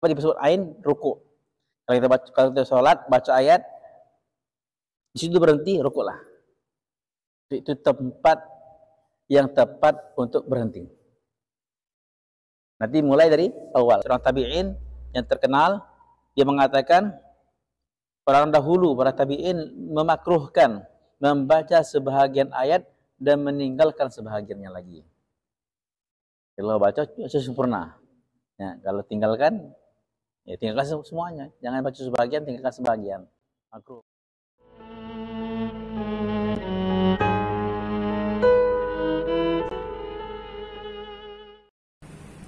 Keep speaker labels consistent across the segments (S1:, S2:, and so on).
S1: Di pesawat ain rukuk. Kalau kita sholat baca ayat, di situ berhenti, rukuklah. Itu tempat yang tepat untuk berhenti. Nanti mulai dari awal. Seorang tabi'in yang terkenal, dia mengatakan orang dahulu, para tabi'in memakruhkan membaca sebahagian ayat dan meninggalkan sebahagiannya lagi. Kalau baca sempurna. Ya, kalau tinggalkan, ya tinggalkan semuanya. Jangan baca sebahagian, tinggalkan sebahagian. Makruh.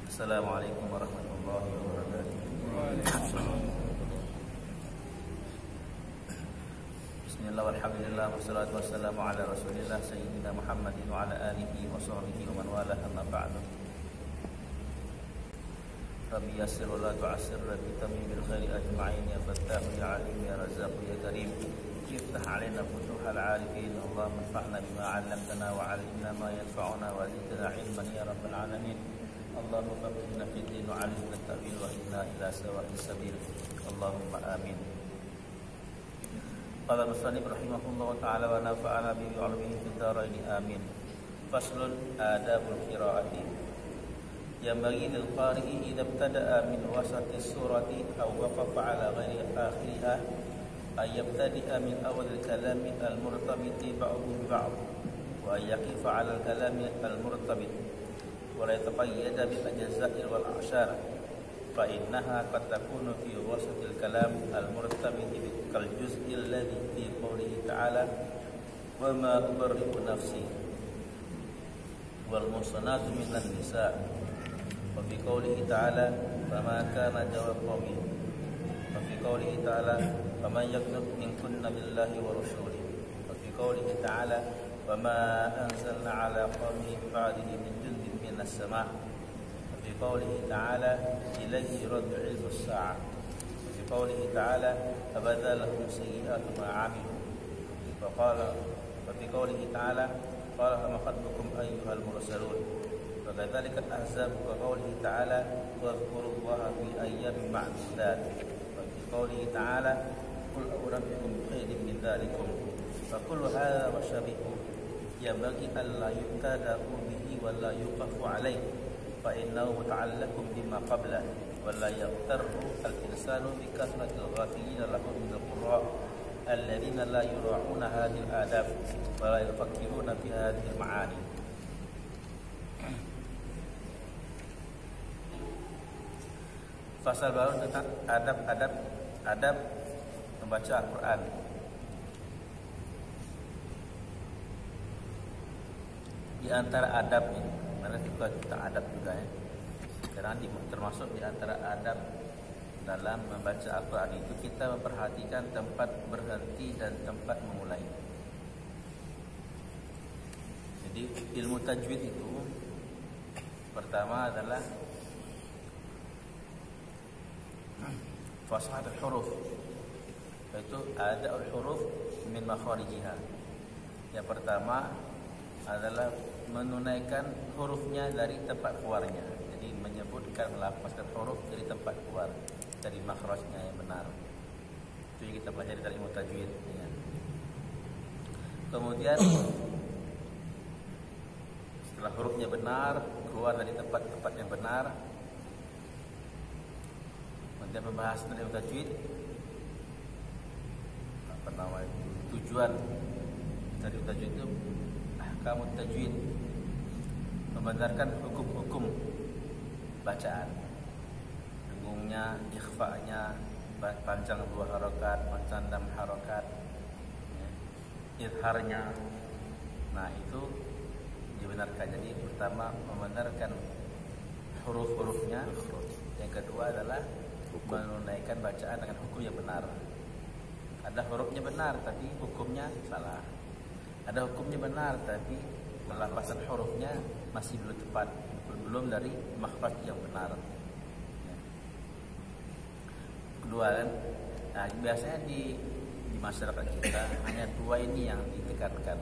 S1: Assalamualaikum warahmatullahi wabarakatuh. Bismillah walhamdulillah wassalatu wassalamu ala rasulillah sayyidina Muhammadin wa ala alihi wa sahbihi wa man wala amma ba'du. Rabbi yassir wa la tu'assir, rabbi tamim bil khairi ajma'in, ya fattah ya alim ya razzaq ya karim, iftah alaina futuhal arifin. Allahumma anfa'na bima 'allamtana wa 'allimna ma yanfa'una wa zidna 'ilman ya rabbal alamin. Allahumma faqihna fid din wa 'allimna at-ta'wil wa inna ila sawa'is sabil. Allahumma amin. Qala musannif rahimahullah ta'ala wa nafa'ana bi 'ilmihi fid dharain amin. Faslun adabul qira'ati. ينبغي للقارئ إذا ابتدأ من وسط السورة أو وقف على غير آخرها أن يبتدئ من أول الكلام المرتبط بعضه ببعض، وأن يقف على الكلام المرتبط ولا يتقيد بالأجزاء والأعشار، فإنها قد تكون في وسط الكلام المرتبط كالجزء الذي في قوله تعالى وما أبرئ نفسي والمحصنات من النساء، وفي قوله تعالى فما كان جواب قومه، وفي قوله تعالى فمن يكفر منكن بالله ورسوله، وفي قوله تعالى وما أنزلنا على قومه من بعده من جند من السماء، وفي قوله تعالى إليه يرد علم الساعة، وفي قوله تعالى فبدا لهم سيئات ما عملوا، وفي قوله تعالى قال فما خطبكم أيها المرسلون، وكذلك الأحزاب وقوله تعالى واذكروا الله في أيام معدودات، وفي قوله تعالى قل أنبئكم بخير من ذلكم. فكل هذا وشبهه ينبغي ألا يبتدأ به ولا يوقف عليه، فإنه متعلق بما قبله، ولا يغتر الإنسان بكثرة الغافلين له من القراء الذين لا يراعون هذه الآداب ولا يفكرون في هذه المعاني. Fasal baru tentang adab membaca Al-Quran. Di antara adab ini, mana kita tentang adab juga ya. Karena termasuk di antara adab dalam membaca Al-Quran itu kita memperhatikan tempat berhenti dan tempat memulai. Jadi ilmu tajwid itu pertama adalah fasahatul huruf, yaitu ada huruf min makharijiha. Yang pertama adalah menunaikan hurufnya dari tempat keluarnya. Jadi menyebutkan, melafazkan huruf dari tempat keluar, dari makhrajnya yang benar. Itu yang kita pelajari dari ilmu tajwid ya. Kemudian setelah hurufnya benar, keluar dari tempat-tempat yang benar, kemudian membahas ilmu tajwid, tujuan dari tajwid itu ahkamut tajwid, membenarkan hukum-hukum bacaan, dengungnya, ikhfa'nya, panjang 2 harokat, panjang 6 harokat, idharnya. Nah itu dibenarkan. Jadi pertama membenarkan huruf-hurufnya, yang kedua adalah menunaikan bacaan dengan hukum yang benar. Ada hurufnya benar tapi hukumnya salah. Ada hukumnya benar tapi melafazkan hurufnya masih belum tepat, belum dari makhraj yang benar. Kedua kan, nah, biasanya di masyarakat kita hanya 2 ini yang ditekankan.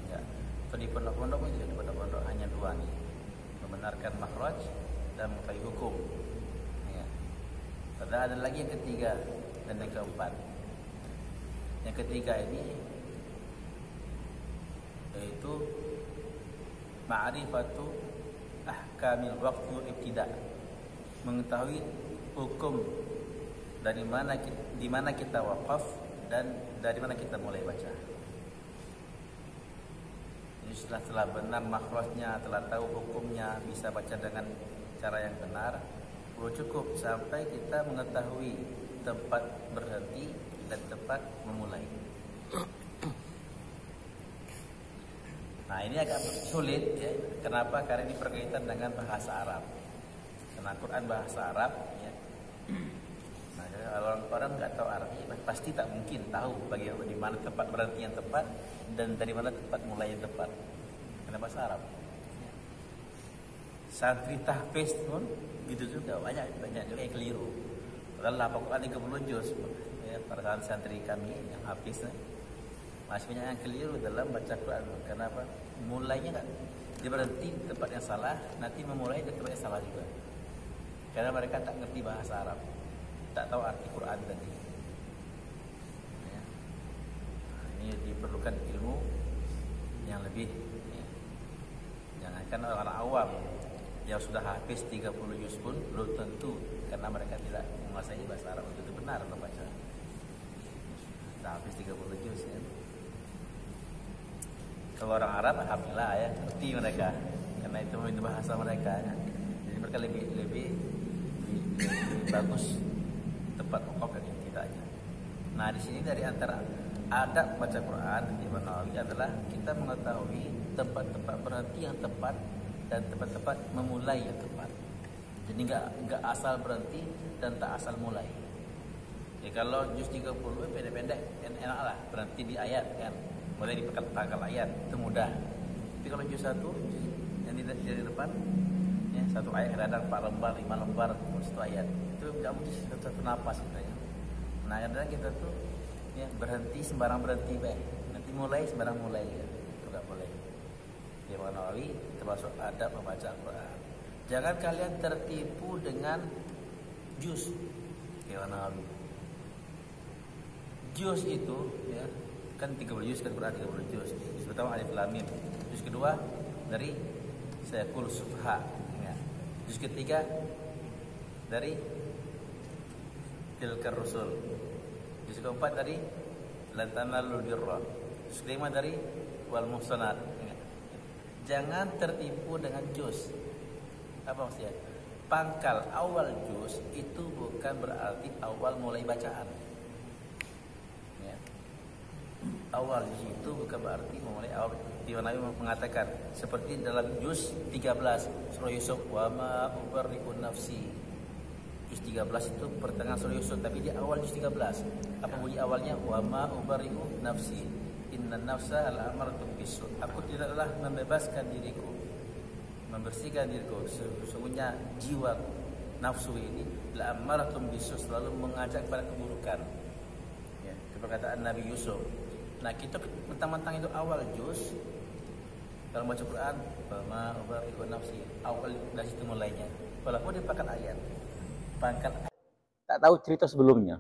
S1: Ya. Atau di pondok-pondok itu, di pondok-pondok hanya 2 nih, membenarkan makhraj dan mengetahui hukum. Ya. Pada Dan ada lagi yang ketiga dan yang keempat. Yang ketiga ini yaitu ma'rifatu ahkamil waqfu ibtida, mengetahui hukum di mana kita wakaf dan dari mana kita mulai baca. Jadi setelah benar makhrajnya, telah tahu hukumnya, bisa baca dengan cara yang benar, belum cukup sampai kita mengetahui tempat berhenti dan tempat memulai. Nah, ini agak sulit ya. Kenapa? Karena ini berkaitan dengan bahasa Arab. Karena Quran bahasa Arab ya. Nah, kalau orang nggak tahu arti, pasti tak mungkin tahu bagaimana di mana tempat berhenti yang tepat dan dari mana tempat mulai yang tepat. Karena bahasa Arab. Santri tahfiz pun gitu juga, banyak juga yang keliru. Padahal Al-Quran 30 juz ya, para santri kami yang hafiz masih banyak yang keliru dalam baca Quran. Kenapa? Mulainya kan dia berhenti di tempat yang salah, nanti memulai di tempat yang salah juga. Karena mereka tak ngerti bahasa Arab, tak tahu arti Quran tadi. Ya. Nah, ini diperlukan ilmu yang lebih. Ya. Jangankan orang awam yang sudah hafiz 30 juz pun belum tentu, karena mereka tidak menguasai bahasa Arab itu benar membaca. Sudah hafiz 30 juz ya. Kalau orang Arab, alhamdulillah ya, ngerti mereka, karena itu bahasa mereka. Ya. Jadi mereka lebih bagus tempat wakaf dari kita aja. Nah, di sini dari antara adab baca Quran di Nawawi adalah kita mengetahui tempat-tempat berhenti yang tepat dan tempat-tempat memulai yang tepat. Jadi enggak asal berhenti dan tak asal mulai. Ya, kalau juz 30 pendek-pendek enak lah, berhenti di ayat kan. Mulai di pangkal ayat itu mudah. Tapi kalau juz 1 yang dari depan ya, satu ayat kadang 4 lembar, 5 lembar satu ayat. Itu enggak mesti satu napas gitu ya. Nah, kadang kita tuh ya berhenti sembarang berhenti baik. Nanti mulai sembarang mulai ya. Itu enggak boleh. Di Nawawi termasuk adab membaca Al-Quran. Jangan kalian tertipu dengan juz. Di Nawawi. Juz itu ya kan 30 juz kan, Quran 30 juz. Juz pertama Alif Lam Mim. Juz kedua dari Sayaqul Sufha. Ya. Juz ketiga dari Tilkar Rusul. Juz keempat dari Lan Tanalul Birra. Juz kelima dari Wal Muhsanat. Ya. Jangan tertipu dengan juz. Apa maksudnya? Pangkal awal juz itu bukan berarti awal mulai bacaan. Ya. Awal juz itu bukan berarti memulai awal. Di mana Nabi mengatakan seperti dalam juz 13 surah Yusuf, wa ma ubarri'u nafsi. Juz 13 itu pertengahan surah Yusuf, tapi di awal juz 13. Apa bunyi awalnya? Wa ma ubarri'u nafsi. Inna nafsa al-amaratu bisu. Aku tidaklah membebaskan diriku, membersihkan diriku. Sesungguhnya jiwa nafsu ini al-amaratu bisu, selalu mengajak kepada keburukan. Ya, itu perkataan Nabi Yusuf. Nah, kita mentang-mentang itu awal juz dalam baca Quran, ma ubari'u nafsi, awal dari situ mulainya. Walaupun di pangkal ayat. Tak tahu cerita sebelumnya.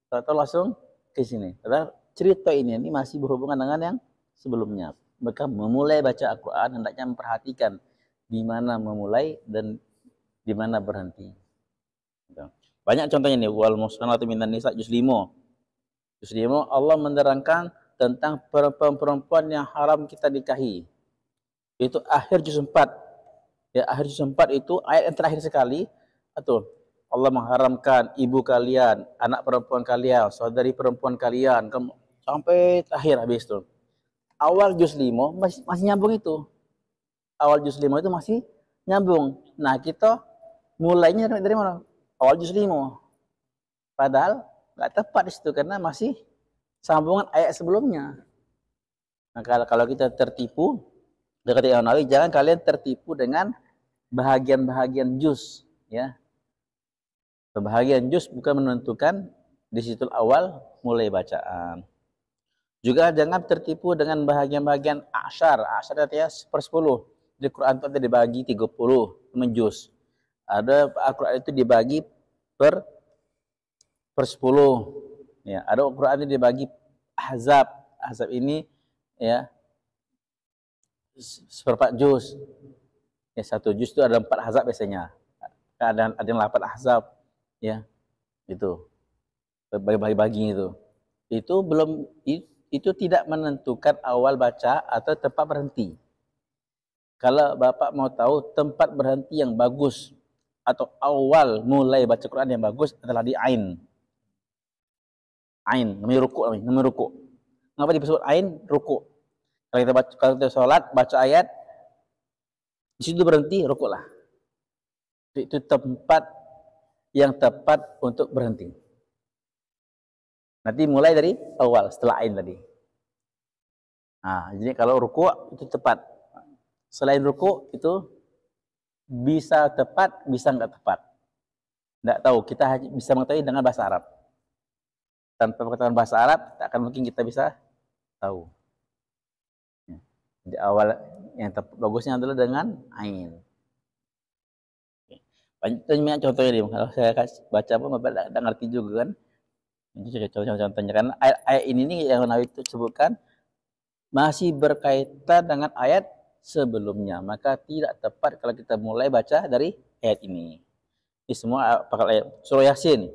S1: Tak tahu langsung ke sini. Padahal cerita ini masih berhubungan dengan yang sebelumnya. Mereka memulai baca Al-Quran hendaknya memperhatikan di mana memulai dan di mana berhenti. Banyak contohnya nih. Wal muhsanatu minan nisa juz 5. Juz 5 Allah menerangkan tentang perempuan-perempuan yang haram kita nikahi. Itu akhir juz 4. Ya, akhir juz 4 itu ayat yang terakhir sekali. Atau Allah mengharamkan ibu kalian, anak perempuan kalian, saudari perempuan kalian, sampai akhir habis itu. Awal juz 5 masih nyambung itu. Awal juz 5 itu masih nyambung. Nah, kita mulainya dari mana? Awal juz 5. Padahal nggak tepat di situ karena masih sambungan ayat sebelumnya. Nah, kalau kita tertipu dekat Imam Nawawi, jangan kalian tertipu dengan bahagian-bahagian juz, ya. Bahagian juz bukan menentukan di situ awal mulai bacaan. Juga jangan tertipu dengan bahagian-bahagian asyar. Asyar artinya 1/10. Di Quran itu ada dibagi 30 menjuz. Ada Al-Quran itu dibagi per
S2: per 10. Ya, ada Al-Quran ini dibagi ahzab. Ahzab ini ya seperempat juz. Ya, 1 juz itu ada 4 ahzab biasanya. Ada yang 8 ahzab. Ya, itu bagi-bagi itu. Itu belum itu tidak menentukan awal baca atau tempat berhenti. Kalau Bapak mau tahu tempat berhenti yang bagus atau awal mulai baca Quran yang bagus adalah di ain. Ain, namanya ruku. Kenapa disebut ain? Ruku. Kalau kita sholat, baca ayat, di situ berhenti, ruku lah. Itu tempat yang tepat untuk berhenti. Nanti mulai dari awal, setelah ain tadi. Nah, jadi kalau ruku itu tepat. Selain ruku itu bisa tepat, bisa nggak tepat. Nggak tahu, kita bisa mengetahui dengan bahasa Arab. Tanpa pengetahuan bahasa Arab, tak akan mungkin kita bisa tahu. Jadi awal yang bagusnya adalah dengan ain. Banyak contohnya nih, kalau saya baca apa, Bapak tidak ngerti juga kan. Ini contohnya kan ayat ini nih yang Nabi itu sebutkan masih berkaitan dengan ayat sebelumnya, maka tidak tepat kalau kita mulai baca dari ayat ini. Ini semua bakal ayat surah Yasin.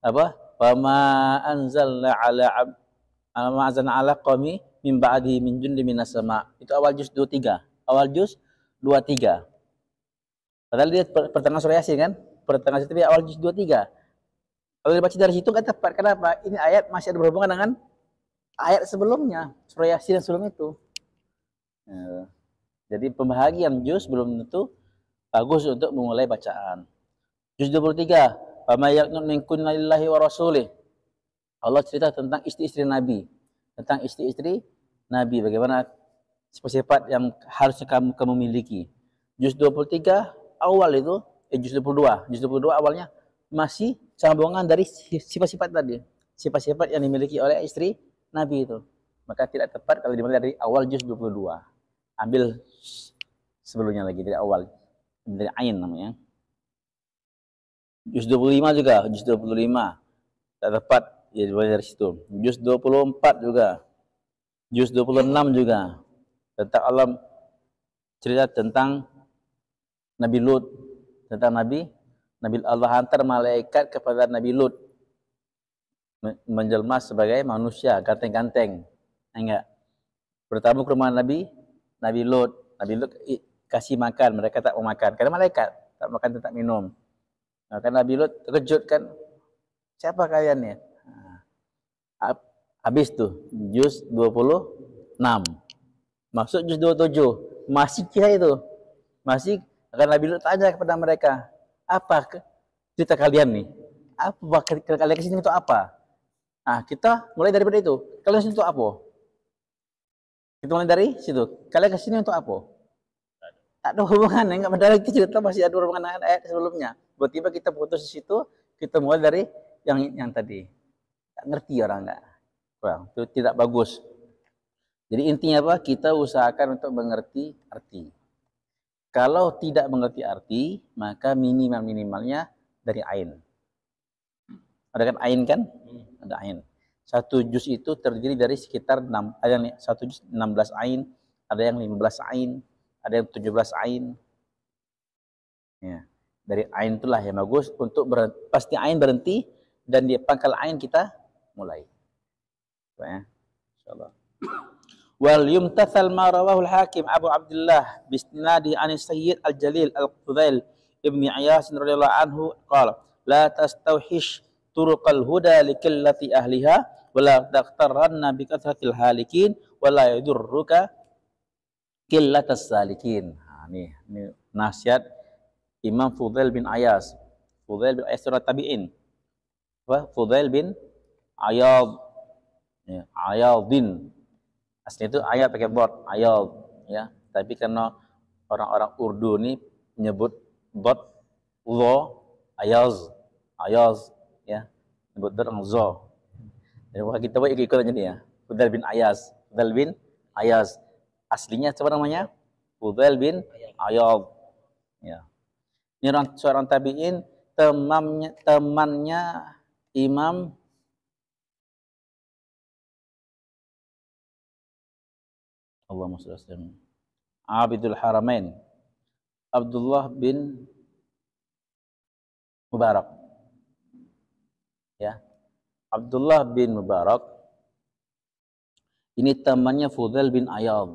S2: Apa? Wa ma anzalna ala qaumi min ba'di min jundi minas sama. Itu awal juz 23. Awal juz 23. Padahal dia pertengahan surah Yasin kan? Pertengahan itu awal juz 23. Kalau dibaca dari situ nggak tepat. Kenapa? Ini ayat masih ada berhubungan dengan ayat sebelumnya, surah Yasin yang sebelum itu. Jadi pembahagian juz belum tentu bagus untuk memulai bacaan. Juz 23. Wa may yaqnut minkunna lillahi wa rasulih. Allah cerita tentang istri-istri Nabi. Tentang istri-istri Nabi. Bagaimana sifat-sifat yang harusnya kamu miliki. Juz 23 awal itu, juz 22. Juz 22 awalnya masih sambungan dari sifat-sifat tadi. Sifat-sifat yang dimiliki oleh istri Nabi itu. Maka tidak tepat kalau dimulai dari awal juz 22. Ambil sebelumnya lagi dari awal. Dari ain namanya. Juz 25 juga, juz 25. Tak tepat ya dimulai dari situ. Juz 24 juga. Juz 26 juga. Tentang Allah cerita tentang Nabi Lut, tentang Nabi Allah hantar malaikat kepada Nabi Lut menjelma sebagai manusia ganteng-ganteng. Enggak. Bertamu ke rumah Nabi Lut. Nabi Lut kasih makan, mereka tak mau makan karena malaikat tak makan tak minum. Maka Nabi Lut terkejut kan, siapa kalian ya? Habis tuh juz 26. Masuk juz 27. Masih kira itu. Masih akan Nabi Lut tanya kepada mereka, apa cerita kalian nih? Apa kalian kesini untuk apa? Nah, kita mulai daripada itu. Kalian kesini untuk apa? Kita mulai dari situ. Kalian kesini untuk apa? Tak ada hubungan, enggak benar itu cerita masih ada hubungan dengan ayat sebelumnya. Tiba-tiba kita putus di situ, kita mulai dari yang tadi. Tak ngerti orang enggak? Well, itu tidak bagus. Jadi intinya apa? Kita usahakan untuk mengerti arti. Kalau tidak mengerti arti, maka minimalnya dari ain. Ada kan ain kan? Ada ain. 1 juz itu terdiri dari sekitar 6, ada yang 1 juz 16 ain, ada yang 15 ain, ada yang 17 ain. Ya. Dari ain itulah yang bagus untuk pasti ain berhenti dan di pangkal ain kita mulai. Ya. Insyaallah. Wal yumtathal ma rawahu al-Hakim Abu Abdullah bisnadi an Sayyid al-Jalil al-Fudail ibni Iyas radhiyallahu anhu qala la tastawhish turuqal huda likillati ahliha wa la taqtarranna bi kathratil halikin wa la yadurruka qillatas salikin. Ini nasihat Imam Fudail bin Iyas. Fudail bin Iyas tabi'in. Fudail bin Iyad. Ya, Iyadin. Asli itu ayat pakai bot, ayat, ya. Tapi karena orang-orang Urdu ini menyebut bot, lo, ayaz, ya. Menyebut dengan zo. Jadi kita buat ikut aja nih ya. Fudail bin Iyas, Fudail bin Iyas. Aslinya siapa namanya? Fudail bin Iyad. Ya. Ini seorang tabi'in, temannya Imam Allahumma shalli ala sayyidina Abidul Haramain Abdullah bin Mubarak. Ya. Abdullah bin Mubarak ini temannya Fudail bin Ayad.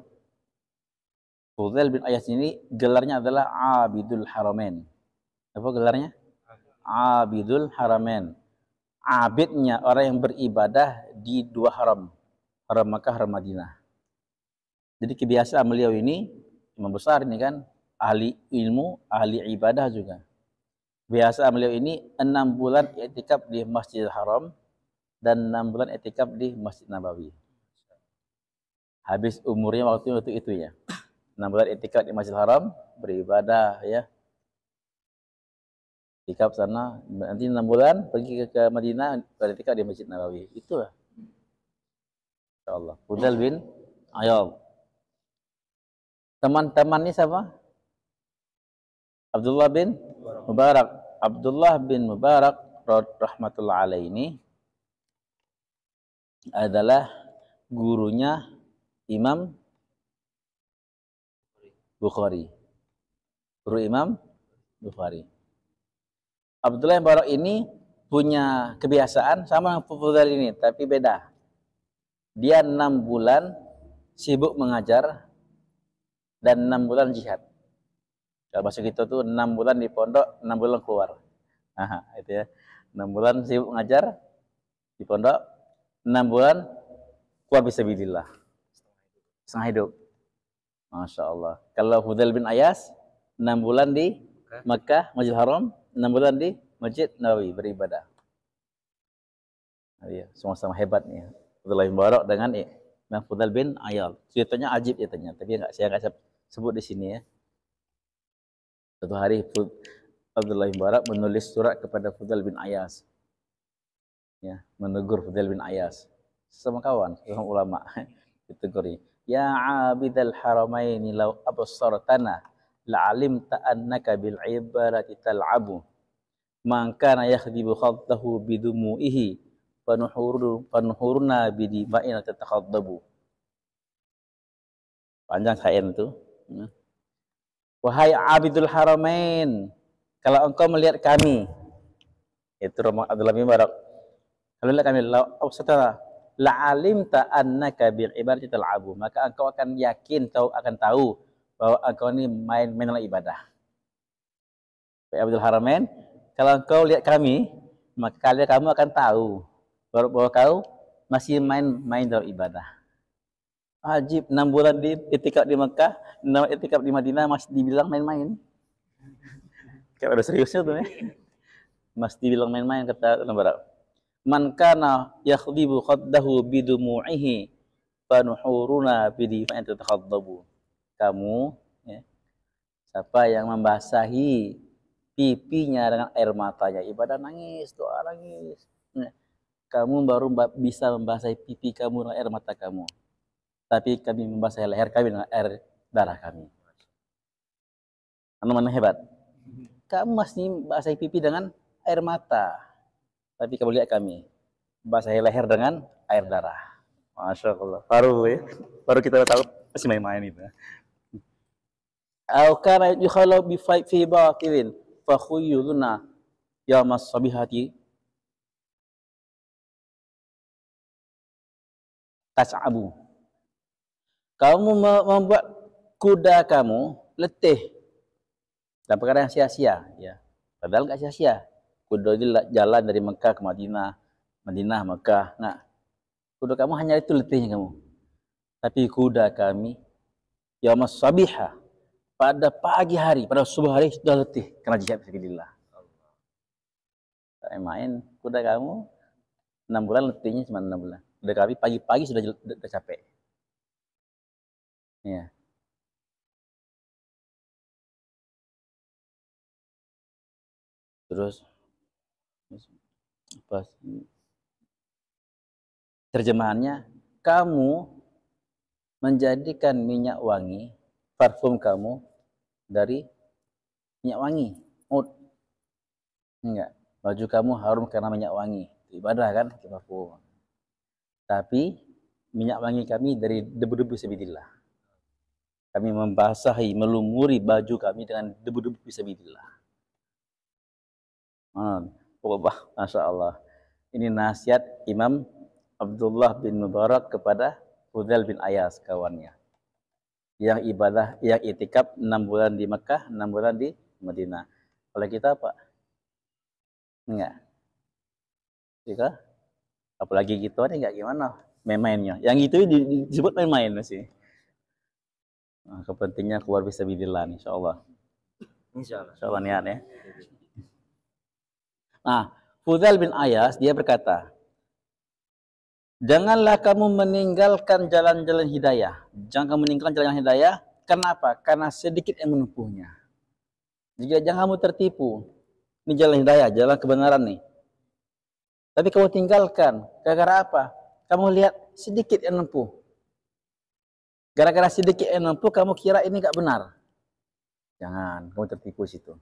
S2: Fudail bin Ayad ini gelarnya adalah Abidul Haramain. Apa gelarnya? Abidul Haramain. Abidnya orang yang beribadah di dua haram. Haram Makkah, haram Madinah. Jadi kebiasaan beliau ini, imam besar ini kan, ahli ilmu, ahli ibadah juga. Biasa beliau ini 6 bulan i'tikaf di Masjidil Haram dan 6 bulan i'tikaf di Masjid Nabawi. Habis umurnya waktu itu ya. 6 bulan i'tikaf di Masjidil Haram, beribadah ya. I'tikaf sana, nanti 6 bulan pergi ke Madinah, i'tikaf di Masjid Nabawi. Itulah. Insyaallah. Fudail bin Ayad. Teman-temannya siapa? Abdullah bin Mubarak. Abdullah bin Mubarak rahmatullah alaihi ini adalah gurunya Imam Bukhari. Guru Imam Bukhari. Abdullah bin Mubarak ini punya kebiasaan sama dengan Fudail ini, tapi beda. Dia 6 bulan sibuk mengajar dan 6 bulan jihad. Kalau bahasa kita tuh 6 bulan di pondok, 6 bulan keluar. Nah, itu ya. 6 bulan sibuk ngajar di pondok, 6 bulan keluar fisabilillah. Setengah hidup. Masya Allah. Kalau Fudail bin Ayas, 6 bulan di Mekah, Masjidil Haram, 6 bulan di Masjid Nabawi beribadah. Nah, iya, sama-sama hebat nih. Abdullah bin Mubarak dengan Imam Fudail bin Ayas. Ceritanya ajib ceritanya, tapi saya nggak sebut di sini ya. Suatu hari Abdullah bin Mubarak menulis surat kepada Fudail bin Ayas. Ya, menegur Fudail bin Ayas. Sama kawan, sama ulama. Ditegur. Ya Abidal Haramaini law absartana la'alimta annaka bil ibarati tal'abu. Man kana yakhdibu khaddahu bidumu'ihi fanuhuruna bidima'ina tatakhaddabu. Panjang syair itu. Wahai Abidul Haramain, kalau engkau melihat kami, itu Abdullah bin Mubarak, kalau melihat kami, la'alimta annaka bil ibadati tal'abu, maka engkau akan yakin, kau akan tahu bahwa engkau ini main-main dalam ibadah. Wahai Abdul Haramain, kalau engkau lihat kami, maka kamu akan tahu bahwa kau masih main-main dalam ibadah. Ajib, 6 bulan di i'tikaf di Mekah, 6 i'tikaf di Madinah masih dibilang main-main. Kayak ada seriusnya tuh ya. Masih dibilang main-main kata Mubarak. Man kana yakhdibu khaddahu bidumu'ihi fanuhuruna bidima'in tatakhaddabu. Kamu ya, siapa yang membasahi pipinya dengan air matanya, ibadah nangis, doa nangis. Ya. Kamu baru bisa membasahi pipi kamu dengan air mata kamu. Tapi kami membasahi leher kami dengan air darah kami. Anu mana hebat? Kamu masih membasahi pipi dengan air mata. Tapi kamu lihat kami membasahi leher dengan air darah. Masya Allah. Baru kita tahu masih main-main itu. Au kana yukhalu bi fi batilin fa khuyuluna yaumas sabihati tas'abu. Kamu membuat kuda kamu letih dalam perkara yang sia-sia, ya. Padahal nggak sia-sia. Kuda itu jalan dari Mekah ke Madinah, Madinah Mekah. Nah, kuda kamu hanya itu letihnya kamu. Tapi kuda kami, yaumas sabihah, pada pagi hari, pada subuh hari sudah letih karena jihad fisabilillah. Main kuda kamu 6 bulan letihnya cuma 6 bulan. Kuda kami pagi-pagi sudah capek. Ya. Terus apa terjemahannya? Kamu menjadikan minyak wangi, parfum kamu dari minyak wangi. Enggak. Baju kamu harum karena minyak wangi. ibadah kan ke Papua. Tapi minyak wangi kami dari debu-debu fisabilillah. Kami membasahi, melumuri baju kami dengan debu-debu fisabilillah. Masya Allah. Ini nasihat Imam Abdullah bin Mubarak kepada Fudail bin Ayas, kawannya. Yang ibadah, yang itikaf 6 bulan di Mekah, 6 bulan di Madinah. Kalau kita apa? Enggak. Kita? Apalagi gitu ada enggak gimana? Main-mainnya. Yang itu disebut main-main sih. Nah, kepentingan keluar fisabilillah insyaallah. Insyaallah niat ya. Nah, Fudail bin Ayas dia berkata, janganlah kamu meninggalkan jalan-jalan hidayah. Jangan kamu meninggalkan jalan hidayah. Kenapa? Karena sedikit yang menempuhnya. Jika jangan kamu tertipu. Ini jalan hidayah, jalan kebenaran nih. Tapi kamu tinggalkan. Gara-gara apa? Kamu lihat sedikit yang menempuh. Gara-gara sedikit yang menempuh, kamu kira ini gak benar. Jangan, kamu tertipu situ.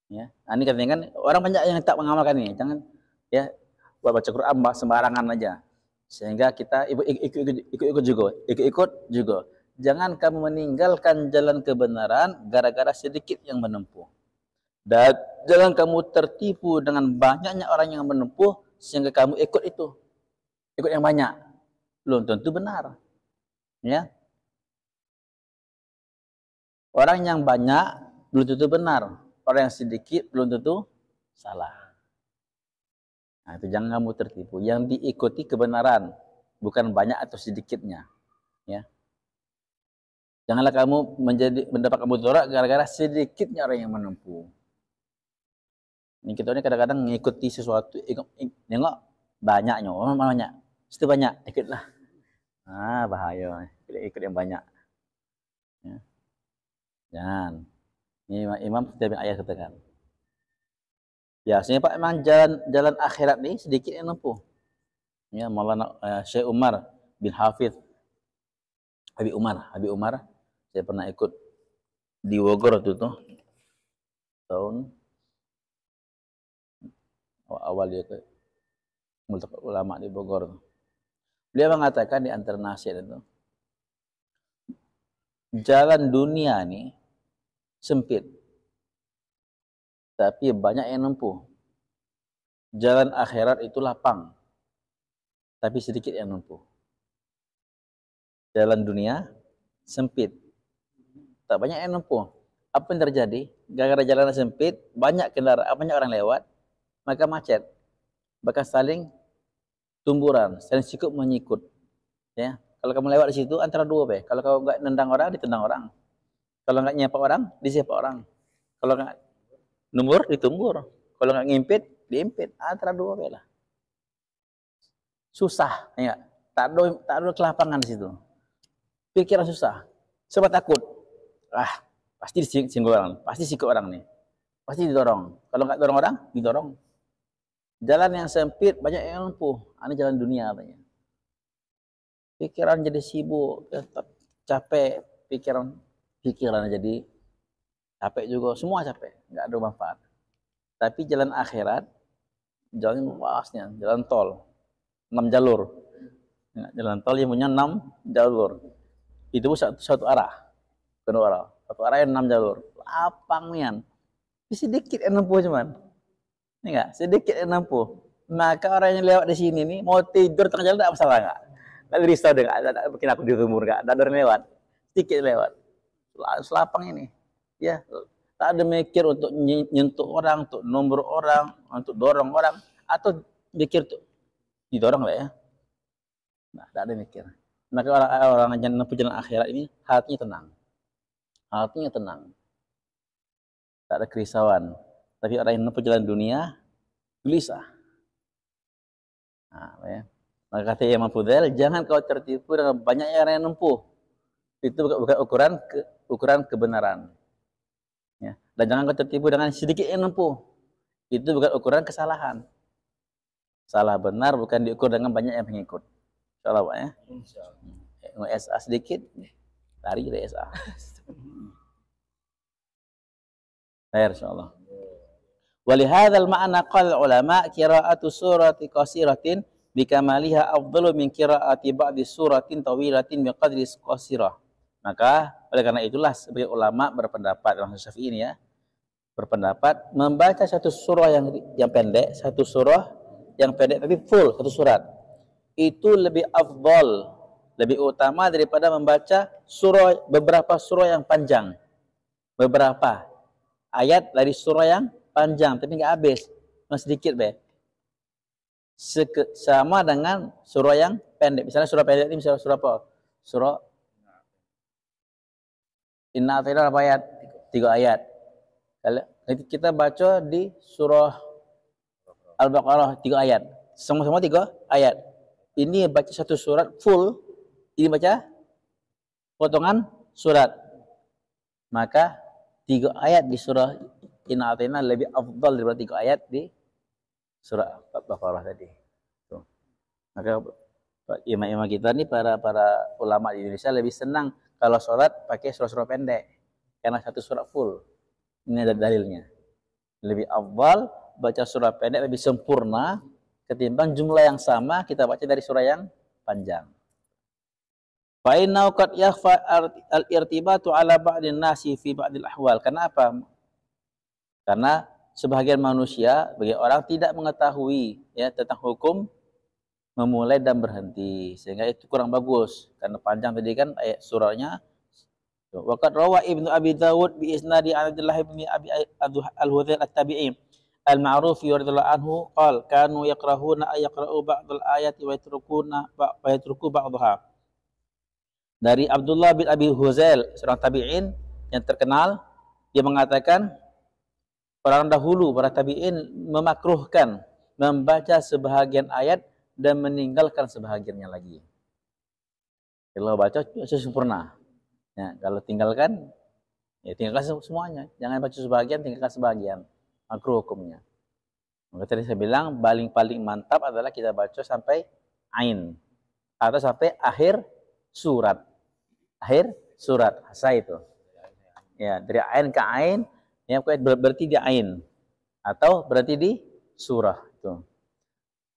S2: Ya, nah, ini katanya kan orang banyak yang tak mengamalkan ini. Jangan ya baca Quran sembarangan aja. Sehingga kita ikut juga. Jangan kamu meninggalkan jalan kebenaran gara-gara sedikit yang menempuh. Dan jangan kamu tertipu dengan banyaknya orang yang menempuh sehingga kamu ikut itu. Ikut yang banyak. Belum tentu benar. Ya. Orang yang banyak belum tentu benar. Orang yang sedikit belum tentu salah. Nah, itu jangan kamu tertipu. Yang diikuti kebenaran, bukan banyak atau sedikitnya. Ya. Janganlah kamu mendapat mudarat gara-gara sedikitnya orang yang menempuh. Ini kita ini kadang-kadang mengikuti sesuatu, nengok banyaknya, orang banyak, itu banyak, ikutlah. Ah, bahaya, ikut yang banyak. Ya. Jangan. Ini Imam Fudail bin Ayas katakan. Biasanya Pak memang jalan akhirat nih sedikit yang menempuh. Ya, Maulana Syekh Umar bin Hafidh Habib Umar, saya pernah ikut di Bogor itu tuh tahun awal dia ke Multaqa Ulama di Bogor. Beliau mengatakan di antara nasihat itu, jalan dunia nih sempit, tapi banyak yang nempuh. Jalan akhirat itu lapang, tapi sedikit yang nempuh. Jalan dunia sempit, tak banyak yang nempuh. Apa yang terjadi? Gara-gara jalan sempit, banyak kendaraan, banyak orang lewat, maka macet. Bahkan saling tumburan, saling sikut menyikut. Ya, kalau kamu lewat di situ antara dua be. Kalau kamu nggak nendang orang, ditendang orang. Kalau nggak nyapa orang, disiapa orang. Kalau nggak numbur, ditumbur. Kalau nggak ngimpit, diimpit. Antara dua be lah. Susah, ya. Tak ada kelapangan di situ. Pikiran susah. Sebab takut. Pasti disinggung orang, pasti sikut orang nih. Pasti didorong. Kalau nggak dorong orang, didorong. Jalan yang sempit, banyak yang lumpuh. Ini jalan dunia katanya. Pikiran jadi sibuk, capek, pikiran jadi capek juga, semua capek, nggak ada manfaat. Tapi jalan akhirat, jalan luasnya, jalan tol, 6 jalur. Jalan tol yang punya 6 jalur. Itu satu arah, kedua arah. Satu arah yang 6 jalur. Lapang nian. Sedikit yang nempuh cuman. Ini enggak, sedikit yang nempuh. Maka orang yang lewat di sini nih mau tidur tengah jalan enggak masalah enggak? Enggak risau deh, enggak bikin aku diumur enggak. Ada orang lewat. Sedikit lewat. Selapang ini. Ya, tak ada mikir untuk nyentuh orang, untuk nomor orang, untuk dorong orang atau mikir tuh didorong lah ya. Nah, tak ada mikir. Maka orang yang menempuh jalan akhirat ini hatinya tenang. Hatinya tenang. Tak ada kerisauan. Tapi orang yang menempuh jalan dunia gelisah. Nah, ya. Maka kata Imam Fudail, jangan kau tertipu dengan banyaknya orang yang menempuh. Itu bukan ukuran kebenaran. Ya. Dan jangan kau tertipu dengan sedikit yang menempuh. Itu bukan ukuran kesalahan. Salah benar bukan diukur dengan banyak yang mengikut. Insyaallah Pak ya. Insyaallah. SA sedikit, lari dari SA. Baik, insyaallah. Walihadzal ma'na qala ulama qira'atu surati qasiratin bikamaliha afdalu min qira'ati ba'di suratin tawilatin biqadri qasirah. Maka oleh karena itulah sebagai ulama berpendapat Imam Syafi'i ini ya, berpendapat membaca satu surah yang pendek, satu surah yang pendek tapi full satu surat itu lebih afdal, lebih utama daripada membaca beberapa surah yang panjang, beberapa ayat dari surah yang panjang tapi nggak habis, masih sedikit sama dengan surah yang pendek. Misalnya surah pendek ini misalnya surah apa? Surah Inna Athaina berapa ayat? 3 ayat. Kalau kita baca di surah Al-Baqarah 3 ayat, sama-sama 3 ayat. Ini baca satu surat full, ini baca potongan surat. Maka 3 ayat di surah Inna Athaina lebih afdal daripada 3 ayat di surah Al-Baqarah tadi. Tuh. Maka imam-imam kita ni para ulama di Indonesia lebih senang kalau sholat pakai surah-surah pendek karena satu surat full. Ini ada dalilnya. Lebih afdal baca surah pendek lebih sempurna ketimbang jumlah yang sama kita baca dari surah yang panjang. Fa innahu qad yakhfa al-irtibatu ala ba'din nasi fi ba'dil ahwal. Kenapa? Karena sebagian manusia, bagi orang tidak mengetahui ya tentang hukum memulai dan berhenti, sehingga itu kurang bagus karena panjang tadi kan ayat surahnya. Waqad rawa Ibnu Abi Dawud bi isnadi Abdullah bin Abi al-Hudzail at-Tabi'i al-ma'ruf radhiyallahu anhu qala kanu yaqra'una ayaqra'u ba'dal ayati wa yatruku ba'daha. Dari Abdullah bin Abi Hudzail, seorang tabi'in yang terkenal, dia mengatakan orang dahulu para tabi'in memakruhkan membaca sebahagian ayat dan meninggalkan sebahagiannya lagi. Kalau baca sempurna. Ya, kalau tinggalkan, ya tinggalkan semuanya. Jangan baca sebahagian, tinggalkan sebahagian. Makruh hukumnya. Maka tadi saya bilang paling mantap adalah kita baca sampai ain atau sampai akhir surat. Akhir surat hasa itu. Ya, dari ain ke ain, ya berarti di ain atau berarti di surah itu.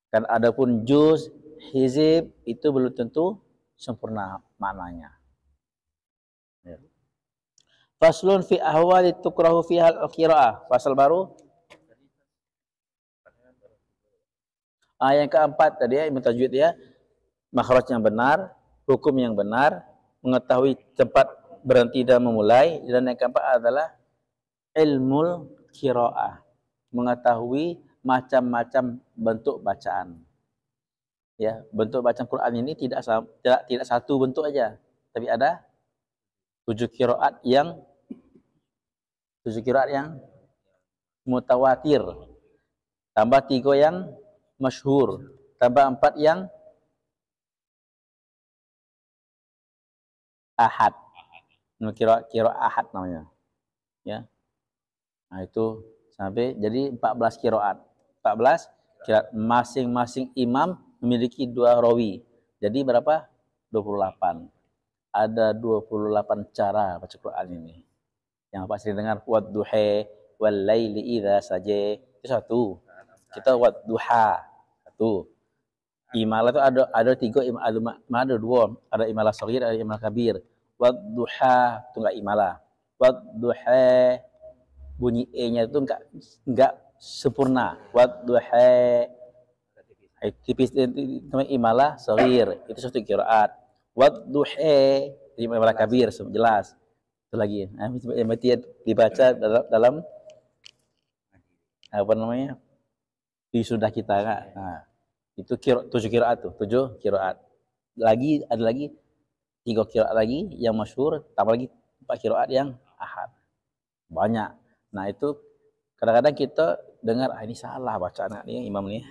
S2: Kan adapun juz, hizib itu belum tentu sempurna maknanya. Ya. Faslun fi ahwali tukrahu fiha al-qira'ah. Fasal baru. Yang keempat tadi ya, ilmu tajwid ya. Makhraj yang benar, hukum yang benar, mengetahui tempat berhenti dan memulai, dan yang keempat adalah ilmu qira'ah. Mengetahui macam-macam bentuk bacaan. Ya, bentuk bacaan Quran ini tidak satu bentuk aja, tapi ada 7 qiraat yang mutawatir, tambah 3 yang masyhur, tambah 4 yang ahad. Qiraat ahad namanya. Ya. Nah, itu sampai jadi 14 qiraat. 14 qiraat, masing-masing imam memiliki 2 rawi. Jadi berapa? 28. Ada 28 cara baca Quran ini. Yang pasti dengar wadduha wal laili idza saja. Itu satu. Kita wadduha. Satu. Imalah itu ada 3, ada 2. Ada imalah shaghir, ada imalah kabir. Wadduha itu enggak imalah. Wadduha bunyi e-nya itu enggak sempurna. Wadduha tipis namanya imalah shaghir, itu satu qiraat. Wadduha imalah kabir jelas. Itu lagi. Mesti dibaca dalam apa namanya? Di sudah kita kan. Nah, itu 7 qiraat tuh, 7 qiraat. Lagi ada lagi 3 qiraat lagi yang masyhur, tambah lagi 4 qiraat yang ahad. Banyak. Nah, itu kadang-kadang kita dengar ini salah bacaan ini imam nih.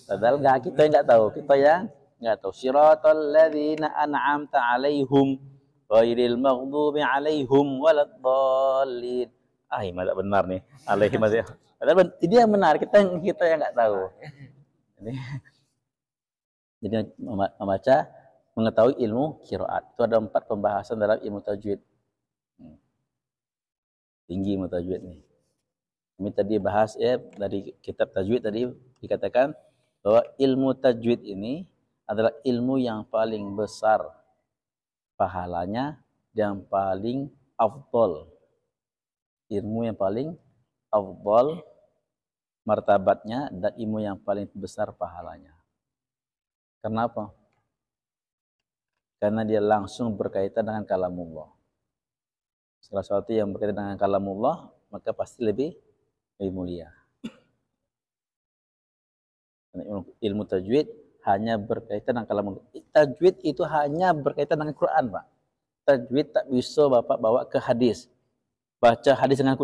S2: Padahal kita enggak tahu. Kita yang enggak tahu. Siratal ladzina an'amta 'alaihim ghairil maghdubi 'alaihim waladdallin. Imam tak benar nih. Alaihim aja. Padahal dia benar, kita yang enggak tahu. Jadi membaca, mengetahui ilmu qiraat. Itu ada 4 pembahasan dalam ilmu tajwid. Tinggi ilmu tajwid nih. Kami tadi bahas ya dari kitab tajwid tadi dikatakan bahwa ilmu tajwid ini adalah ilmu yang paling besar pahalanya dan paling afdol. Ilmu yang paling afdol martabatnya dan ilmu yang paling besar pahalanya. Kenapa? Karena dia langsung berkaitan dengan kalamullah. Salah satu yang berkaitan dengan kalamullah maka pasti lebih mulia. Ilmu tajwid hanya berkaitan dengan kalamullah. Tajwid itu hanya berkaitan dengan Quran, Pak. Tajwid tak bisa Bapak bawa ke hadis. Baca hadis dengan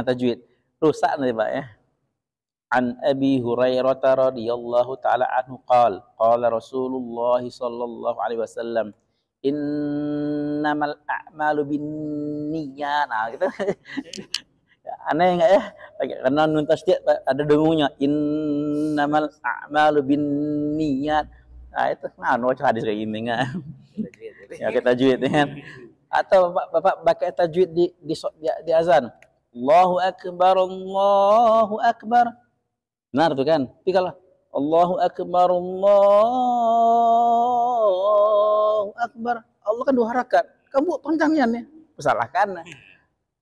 S2: tajwid. Rusak nanti, Pak ya. An Abi Hurairah radhiyallahu taala anhu qala Rasulullah sallallahu alaihi wasallam innamal a'malu binniyat. Nah, gitu. Aneh enggak ya? Karena nun tasdid ada dengungnya innamal a'malu binniyat. Nah, itu baca hadis kayak gini enggak? Ya kita tajwid kan. Atau Bapak baca tajwid di azan. Allahu akbar, Allahu akbar. Benar tuh kan? Tapi kalau Allahu akbar, Allahu akbar, Allah kan 2 harakat. Kamu panjangnya nih. Salahkan.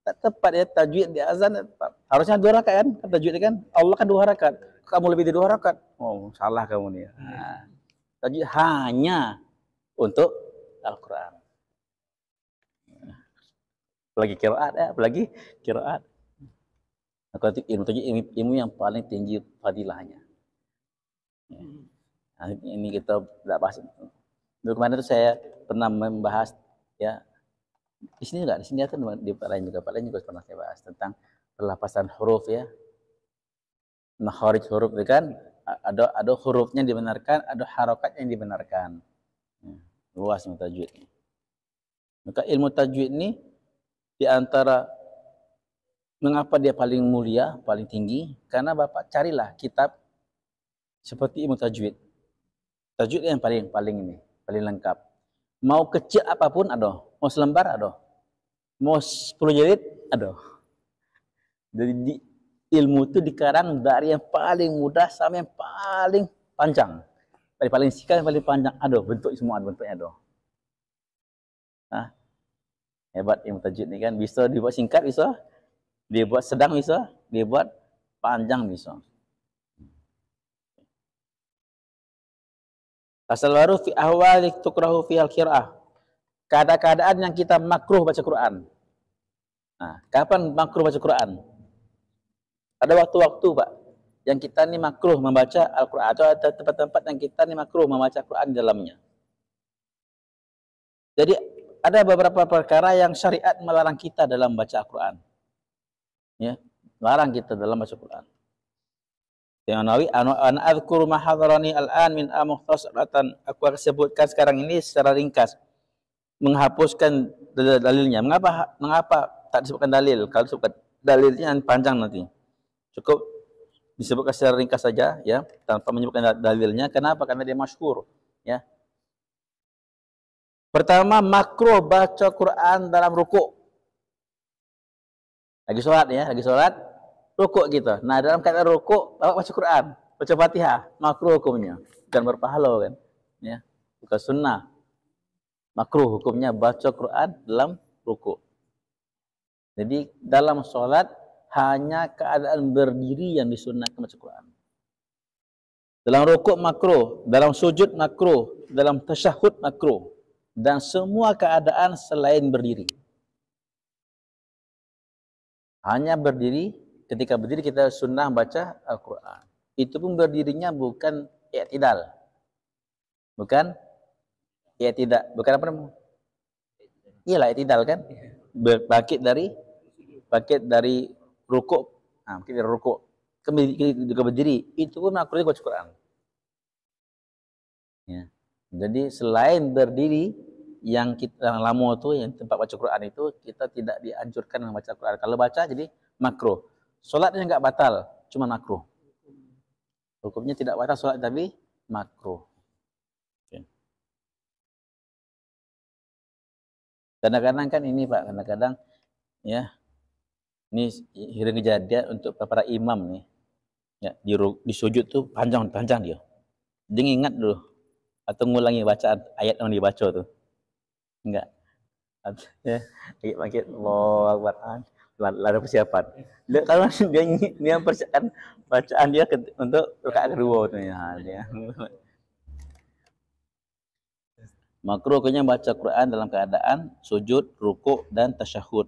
S2: Tak tepat ya tajwid di azan. Harusnya 2 harakat kan? Tajwid kan Allah kan 2 harakat. Kamu lebih dari 2 harakat. Oh, salah kamu nih. Nah, tajwid hanya untuk Al-Qur'an. Apalagi qiraat ya, apalagi qiraat. Maka ilmu yang paling tinggi fadilahnya. Nah, ini kita tidak bahas. Dulu kemarin itu saya pernah membahas ya di sini juga, di sini atau di tempat lain juga pernah saya bahas tentang perlapasan huruf ya. Makharij huruf itu kan ada hurufnya dibenarkan, ada harokat yang dibenarkan. Luas ilmu tajwid. Maka ilmu tajwid ini di antara mengapa dia paling mulia, paling tinggi? Karena Bapak carilah kitab seperti ilmu tajwid. Tajwid yang paling paling lengkap. Mau kecil apapun ada, mau selembar ada, mau 10 jilid ada. Jadi ilmu itu dikarang dari yang paling mudah sampai yang paling panjang. Dari paling singkat yang paling panjang ada, bentuk semua ada bentuknya ada. Nah, hebat ilmu tajwid ini kan, bisa dibuat singkat bisa. Dia buat sedang bisa, dia buat panjang bisa. Asal baru fi ahwali tukrahu fi al-qiraah. Keadaan yang kita makruh baca Quran. Nah, kapan makruh baca Quran? Ada waktu-waktu, Pak, yang kita ini makruh membaca Al-Quran. Atau ada tempat-tempat yang kita ini makruh membaca Quran di dalamnya. Jadi ada beberapa perkara yang syariat melarang kita dalam baca Al-Quran. Ya, larang kita dalam baca Quran. Yang Nawawi an adzkuru ma hadarani al-an min mukhtasaratan. Aku akan sebutkan sekarang ini secara ringkas. Menghapuskan dalilnya. Mengapa tak disebutkan dalil? Kalau disebutkan dalilnya panjang nanti. Cukup disebutkan secara ringkas saja ya, tanpa menyebutkan dalilnya. Kenapa? Karena dia masyhur, ya. Pertama, makruh baca Quran dalam rukuk. Lagi sholat ya, lagi sholat, rukuk gitu. Nah, dalam keadaan rukuk, bapak baca Quran, baca Fatihah, makruh hukumnya. Dan berpahala kan, ya. Bukan sunnah. Makruh hukumnya baca Quran dalam rukuk. Jadi dalam sholat hanya keadaan berdiri yang disunnahkan baca Quran. Dalam rukuk makruh, dalam sujud makruh, dalam tasyahud makruh, dan semua keadaan selain berdiri. Hanya berdiri, ketika berdiri kita sunnah baca Al-Quran. Itu pun berdirinya bukan i'tidal. Bukan i'tidal. Bukan apa namanya? Iyalah i'tidal kan? Bangkit dari rukuk. Nah, bangkit dari rukuk. Kemudian berdiri. Itu pun makruhnya baca Quran. Ya. Jadi selain berdiri, yang lama itu yang tempat baca Quran itu kita tidak dianjurkan membaca Quran. Kalau baca jadi makruh. Salatnya enggak batal, cuma makruh. Hukumnya tidak batal salat tapi makruh. Okay. Kadang-kadang kan ini Pak, kadang-kadang ya Ini hira kejadian untuk para imam nih. Ya, di sujud tuh panjang dia. Dia ingat dulu atau ngulangi bacaan ayat yang dibaca tuh. Enggak. Ya, makin Allah Akbar. Ada persiapan. Kalau dia persiapan bacaan dia untuk rakaat kedua tuh ya. Dia. Makruh hukumnya baca Quran dalam keadaan sujud, rukuk dan tasyahud.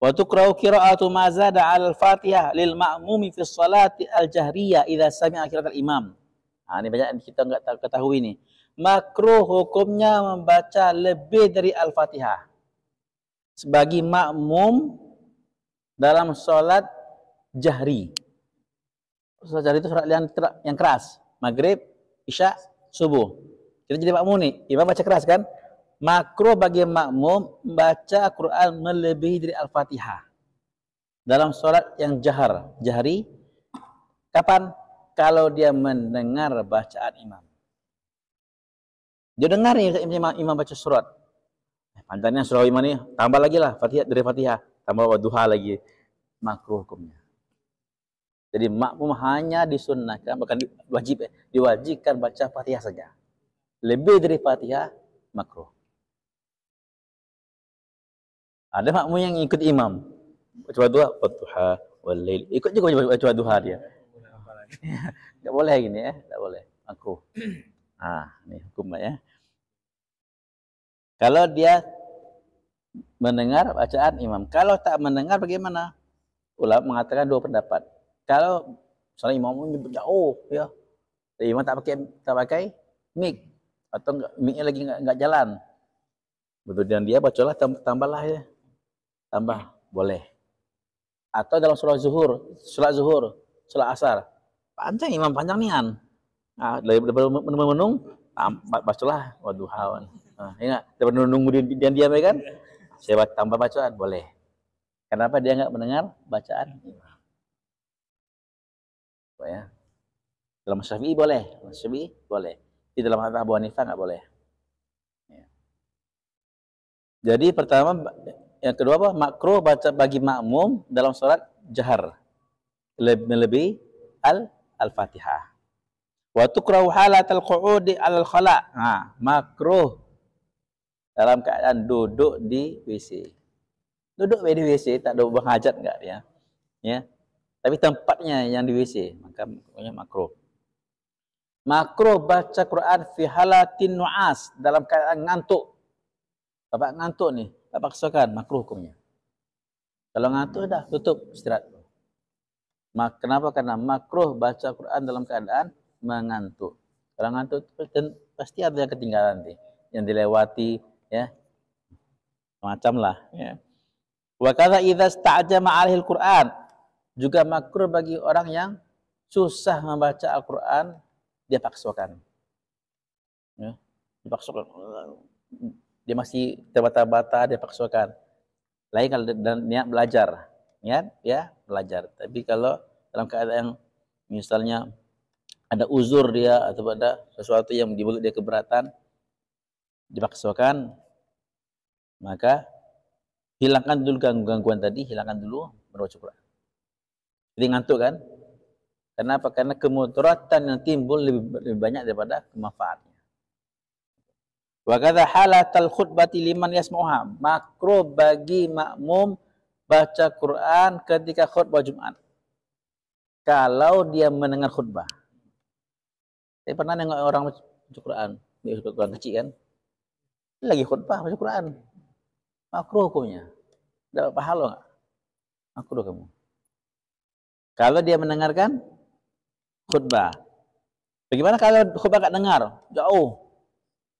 S2: Wa tukrahu qira'atu ma zada 'ala al-Fatihah lil ma'mumi fi sholati al-jahriyah idza sami'a qira'atal imam. Ini banyak kita enggak ketahui nih. Makruh hukumnya membaca lebih dari Al-Fatihah sebagai makmum dalam sholat jahri. Sholat jahri itu sholat yang keras. Maghrib, isya, subuh. Kita jadi makmum nih. Imam baca keras kan? Makruh bagi makmum membaca Quran melebihi dari Al-Fatihah dalam sholat yang jahri. Kapan? Kalau dia mendengar bacaan imam. Dia dengar nih imam baca surat. Panjangnya surah imam nih, tambah lagi lah Fatihah dari Fatihah, tambah Wadduha lagi. Makruh hukumnya. Jadi makmum hanya disunnahkan, bukan diwajibkan baca Fatihah saja. Lebih dari Fatihah makruh. Ada makmum yang ikut imam. Baca Wadduha wal lail. Ikut juga baca Wadduha dia. Enggak boleh gini ya, enggak boleh. Makruh. Ini hukumnya ya. Kalau dia mendengar bacaan imam, kalau tak mendengar bagaimana? Ulama mengatakan dua pendapat. Kalau misalnya imam jauh ya, imam tak pakai mic atau mic-nya lagi enggak jalan. Betul, dan dia bacalah tambahlah ya. Tambah boleh. Atau dalam sholat zuhur, sholat asar. Panjang imam panjang nian. Daripada menung, bacalah Wadduha. Ingat, daripada menunggu dia diam kan? Saya tambah bacaan, boleh. Kenapa dia enggak mendengar bacaan imam? Ya. Dalam Syafi'i boleh, Di dalam Abu Hanifah enggak boleh. Ya. Jadi pertama, yang kedua apa? Makruh baca bagi makmum dalam sholat jahar lebih Al-Fatihah. Wa tukrahu halatal qu'udi 'alal khala'. Makruh dalam keadaan duduk di WC. Duduk di WC tak ada buang hajat enggak dia? Ya. Tapi tempatnya yang di WC, maka makruh. Makruh baca Quran fi halatin nu'as, dalam keadaan ngantuk. Bapak ngantuk nih, tak paksakan, makruh hukumnya. Kalau ngantuk dah tutup istirahat. Kenapa? Karena makruh baca Quran dalam keadaan mengantuk. Kalau ngantuk pasti ada yang ketinggalan nih, yang dilewati ya. Macam lah ya. Wa kadza idza sta'jama 'alaihi al-Qur'an, juga makruh bagi orang yang susah membaca Al-Qur'an, dia paksakan. Ya, dipaksakan. Dia masih terbata-bata, dia paksakan. Lain kalau niat belajar. Niat ya belajar. Tapi kalau dalam keadaan yang misalnya ada uzur dia atau ada sesuatu yang dibuat dia keberatan, dipaksakan, maka hilangkan dulu gangguan tadi, hilangkan dulu membaca Quran. Jadi ngantuk kan? Kenapa? Karena kemudaratan yang timbul lebih banyak daripada kemanfaatnya. Wa kadza halatal khutbati liman yasma'uha, makruh bagi makmum baca Quran ketika khutbah Jumat. Kalau dia mendengar khutbah. Saya pernah nengok orang baca Quran, Quran kecil kan? Lagi khutbah baca Quran. Makruh hukumnya. Dapat pahala enggak? Makruh kamu. Kalau dia mendengarkan khutbah. Bagaimana kalau khutbah enggak dengar? Jauh.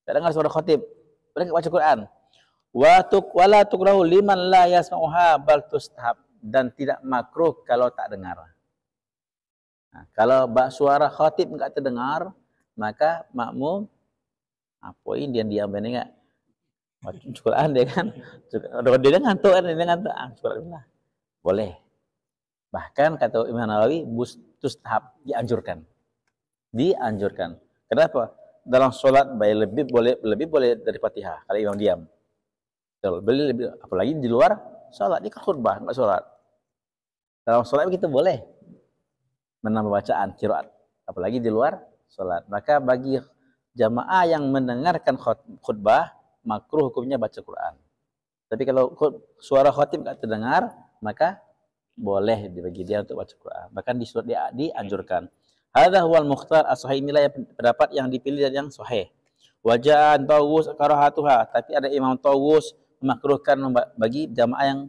S2: Tak dengar suara khatib. Mereka baca Quran. Wala tukrahu liman la yasma'uha bal tustahab, dan tidak makruh kalau tak dengar. Kalau suara khatib enggak terdengar, maka makmum apain dia diam ini enggak? Baca Quran dia kan. Dia ngantuk kan, dia ngantuk. Boleh. Bahkan kata Imam Nawawi, tustahab, dianjurkan. Dianjurkan. Kenapa? Dalam sholat lebih boleh dari Fatihah kalau imam diam. Lebih, apalagi di luar sholat. Dia kan khutbah, nggak sholat. Dalam sholat kita boleh menambah bacaan qiraat, apalagi di luar sholat. Maka bagi jamaah yang mendengarkan khutbah, makruh hukumnya baca Quran. Tapi kalau suara khatib nggak terdengar, maka boleh bagi dia untuk baca Quran. Bahkan di surat dia dianjurkan. Hadza huwal mukhtar as-sahih, inilah pendapat yang dipilih dan yang sahih. Waja'an Tawus karahatuha, tapi ada Imam Tawus memakruhkan bagi jamaah yang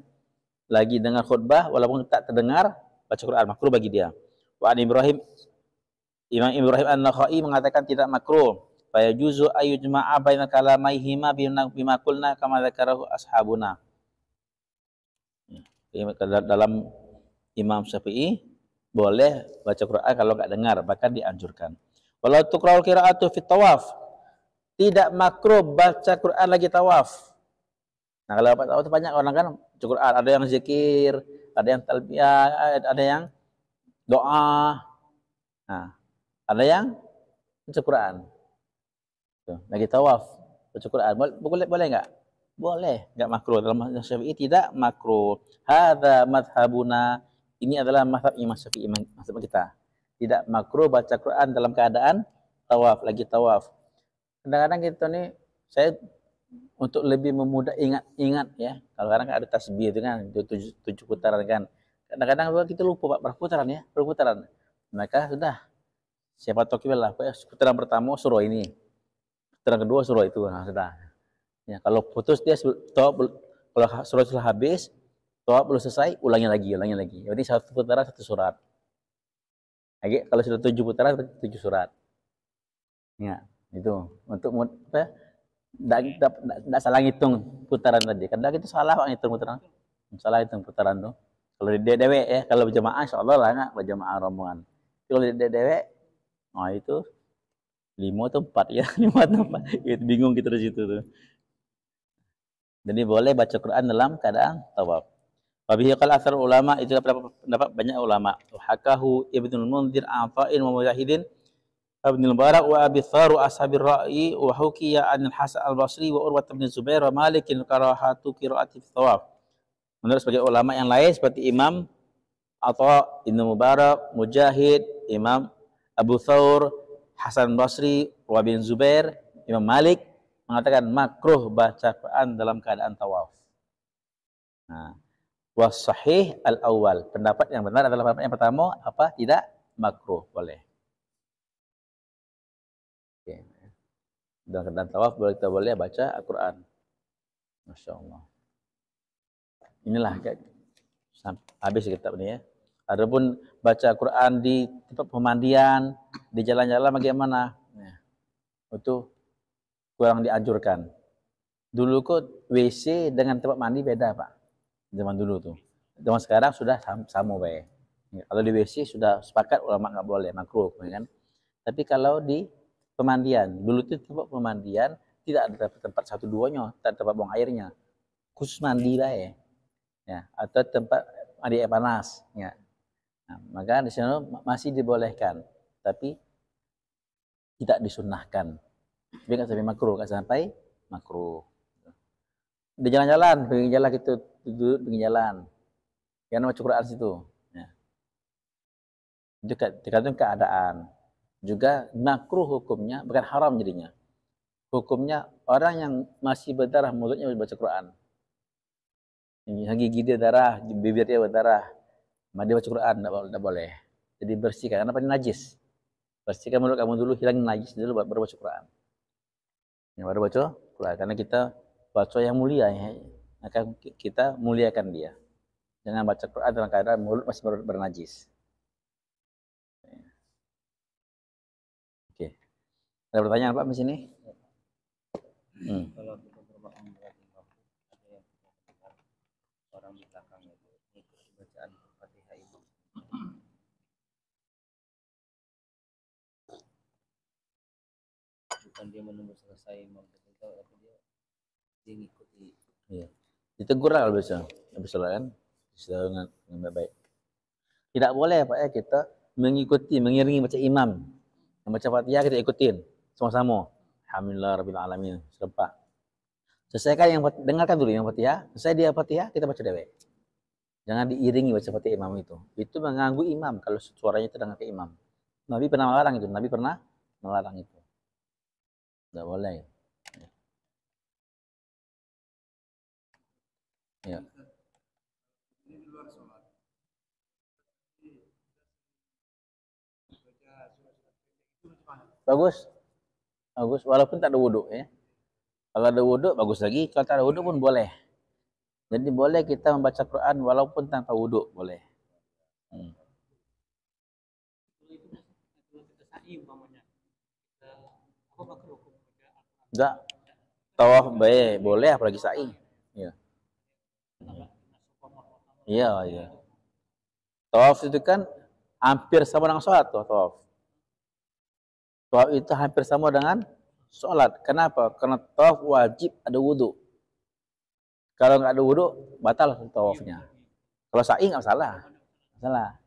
S2: lagi dengar khutbah walaupun tak terdengar baca Quran, makruh bagi dia. Wa Ibrahim, Imam Ibrahim An-Nakhai mengatakan tidak makruh. Fa yajuzu ayyujma'a baina kalamaihima bima qulna kama dzakarahu ashabuna. Dalam Imam Syafi'i boleh baca Quran kalau nggak dengar, bahkan dianjurkan. Walau tuqra'ul qira'atu fit tawaf, tidak makruh baca Quran lagi tawaf. Nah, kalau tawaf itu banyak orang kan baca Quran, ada yang zikir, ada yang talbiyah, ada yang doa. Nah, ada yang baca Quran. Tuh, lagi tawaf baca Quran. Boleh nggak? Boleh, nggak makruh. Dalam mazhab Syafi'i tidak makruh. Hadza madhabuna, ini adalah mazhab Imam Syafi'i, mazhab kita. Tidak makruh baca Quran dalam keadaan tawaf, lagi tawaf. Kadang-kadang kita nih, saya untuk lebih memudah ingat ya. Kalau kadang ada tasbih itu kan, 7 putaran kan. Kadang-kadang kita lupa berapa putaran ya, berapa putaran. Maka sudah, siapa tahu lah, putaran pertama suruh ini, putaran kedua suruh itu, nah, sudah. Ya, kalau putus dia tawaf, kalau surat sudah habis, tawaf belum selesai, ulangi lagi. Jadi satu putaran satu surat. Lagi kalau sudah 7 putaran 7 surat. Ya, itu untuk apa? Tidak salah ngitung putaran tadi. Kadang kita salah ngitung putaran. Salah hitung putaran tuh. Kalau di dewe ya, kalau berjamaah insyaallah lah enggak berjamaah rombongan. Kalau di dewe, nah itu 5 atau 4 ya, 5 atau 4. Itu bingung kita di situ tuh. Jadi boleh baca Quran dalam keadaan tawaf. Wabihi qala atsar ulama, itu pendapat banyak ulama. Hakahu Ibnul Munzir, Ata'in wa Mujahidin, Ibnul Barak wa Abi Tharu ashabir ra'i, wa hukiya an al-Hasan al-Basri wa Urwah bin Zubair wa Malik karahatu qiraati fi tawaf. Menurut sebagai ulama yang lain seperti Imam Atha, Ibnu Mubarak, Mujahid, Imam Abu Thawr, Hasan Basri, wa bin Zubair, Imam Malik mengatakan makruh baca Quran dalam keadaan tawaf. Nah, was sahih al-awwal, pendapat yang benar adalah pendapat yang pertama, apa? Tidak makruh, boleh. Oke. Dalam keadaan tawaf kita boleh baca Al-Quran. Masya Allah. Inilah habis kitab ini ya. Adapun baca Quran di tempat pemandian, di jalan-jalan bagaimana? Nah, itu kurang dianjurkan. Dulu kok WC dengan tempat mandi beda, Pak. Zaman dulu tuh. Zaman sekarang sudah sama baik. Kalau di WC sudah sepakat ulama nggak boleh, makruh, kan? Tapi kalau di pemandian, dulu itu tempat pemandian tidak ada tempat satu duanya, tak ada tempat buang airnya, khusus mandi baik. Ya, atau tempat mandi air panas. Ya. Nah, maka di sana masih dibolehkan, tapi tidak disunnahkan. Tapi nggak sampai makruh, nggak sampai makruh. Di jalan-jalan, pinggir jalan kita duduk pinggir jalan, yang baca Quran situ. Ya. Itu tergantung keadaan. Juga makruh hukumnya, bukan haram jadinya. Hukumnya orang yang masih berdarah mulutnya baca Quran. Gigi dia darah, bibir dia berdarah, dia baca Quran tidak boleh. Jadi bersihkan, karena apa? Najis. Bersihkan mulut kamu dulu, hilang najis dulu baru baca Quran. Yang baru baca Quran, karena kita baca yang mulia ya, maka kita muliakan dia. Jangan baca Quran dalam keadaan mulut masih bernajis. Oke. Ada pertanyaan Pak di sini?
S1: Kalau kita bermakmum dengan imam, ada yang kita dengar orang di belakangnya itu ikut bacaan Fatihah imam. Bukan dia menunggu selesai imam ketika, tapi dia mengikuti.
S2: Iya. Ditegur kalau bisa, kan? Dengan baik. Tidak boleh Pak ya kita mengiringi baca imam. Yang baca Fatihah kita ikutin sama-sama. Alhamdulillah rabbil alamin. Serempak. Selesaikan yang dengarkan dulu yang Fatihah, selesai dia Fatihah kita baca dewek. Jangan diiringi baca Fatihah imam itu. Itu mengganggu imam kalau suaranya terdengar ke imam. Nabi pernah melarang itu. Nabi pernah melarang itu. Tidak boleh. Ya. Bagus. Bagus walaupun tak ada wudhu ya. Kalau ada wudhu bagus lagi, kalau tak ada wudhu pun boleh. Jadi boleh kita membaca Quran walaupun tanpa wudhu, boleh. Enggak. Tawaf boleh apalagi sa'i. Iya. Iya, iya. Tawaf itu kan hampir sama dengan sholat tuh, tawaf. Tawaf itu hampir sama dengan sholat. Kenapa? Karena tawaf wajib ada wudhu. Kalau nggak ada wudhu, batal tawafnya. Kalau sa'i nggak salah. Salah.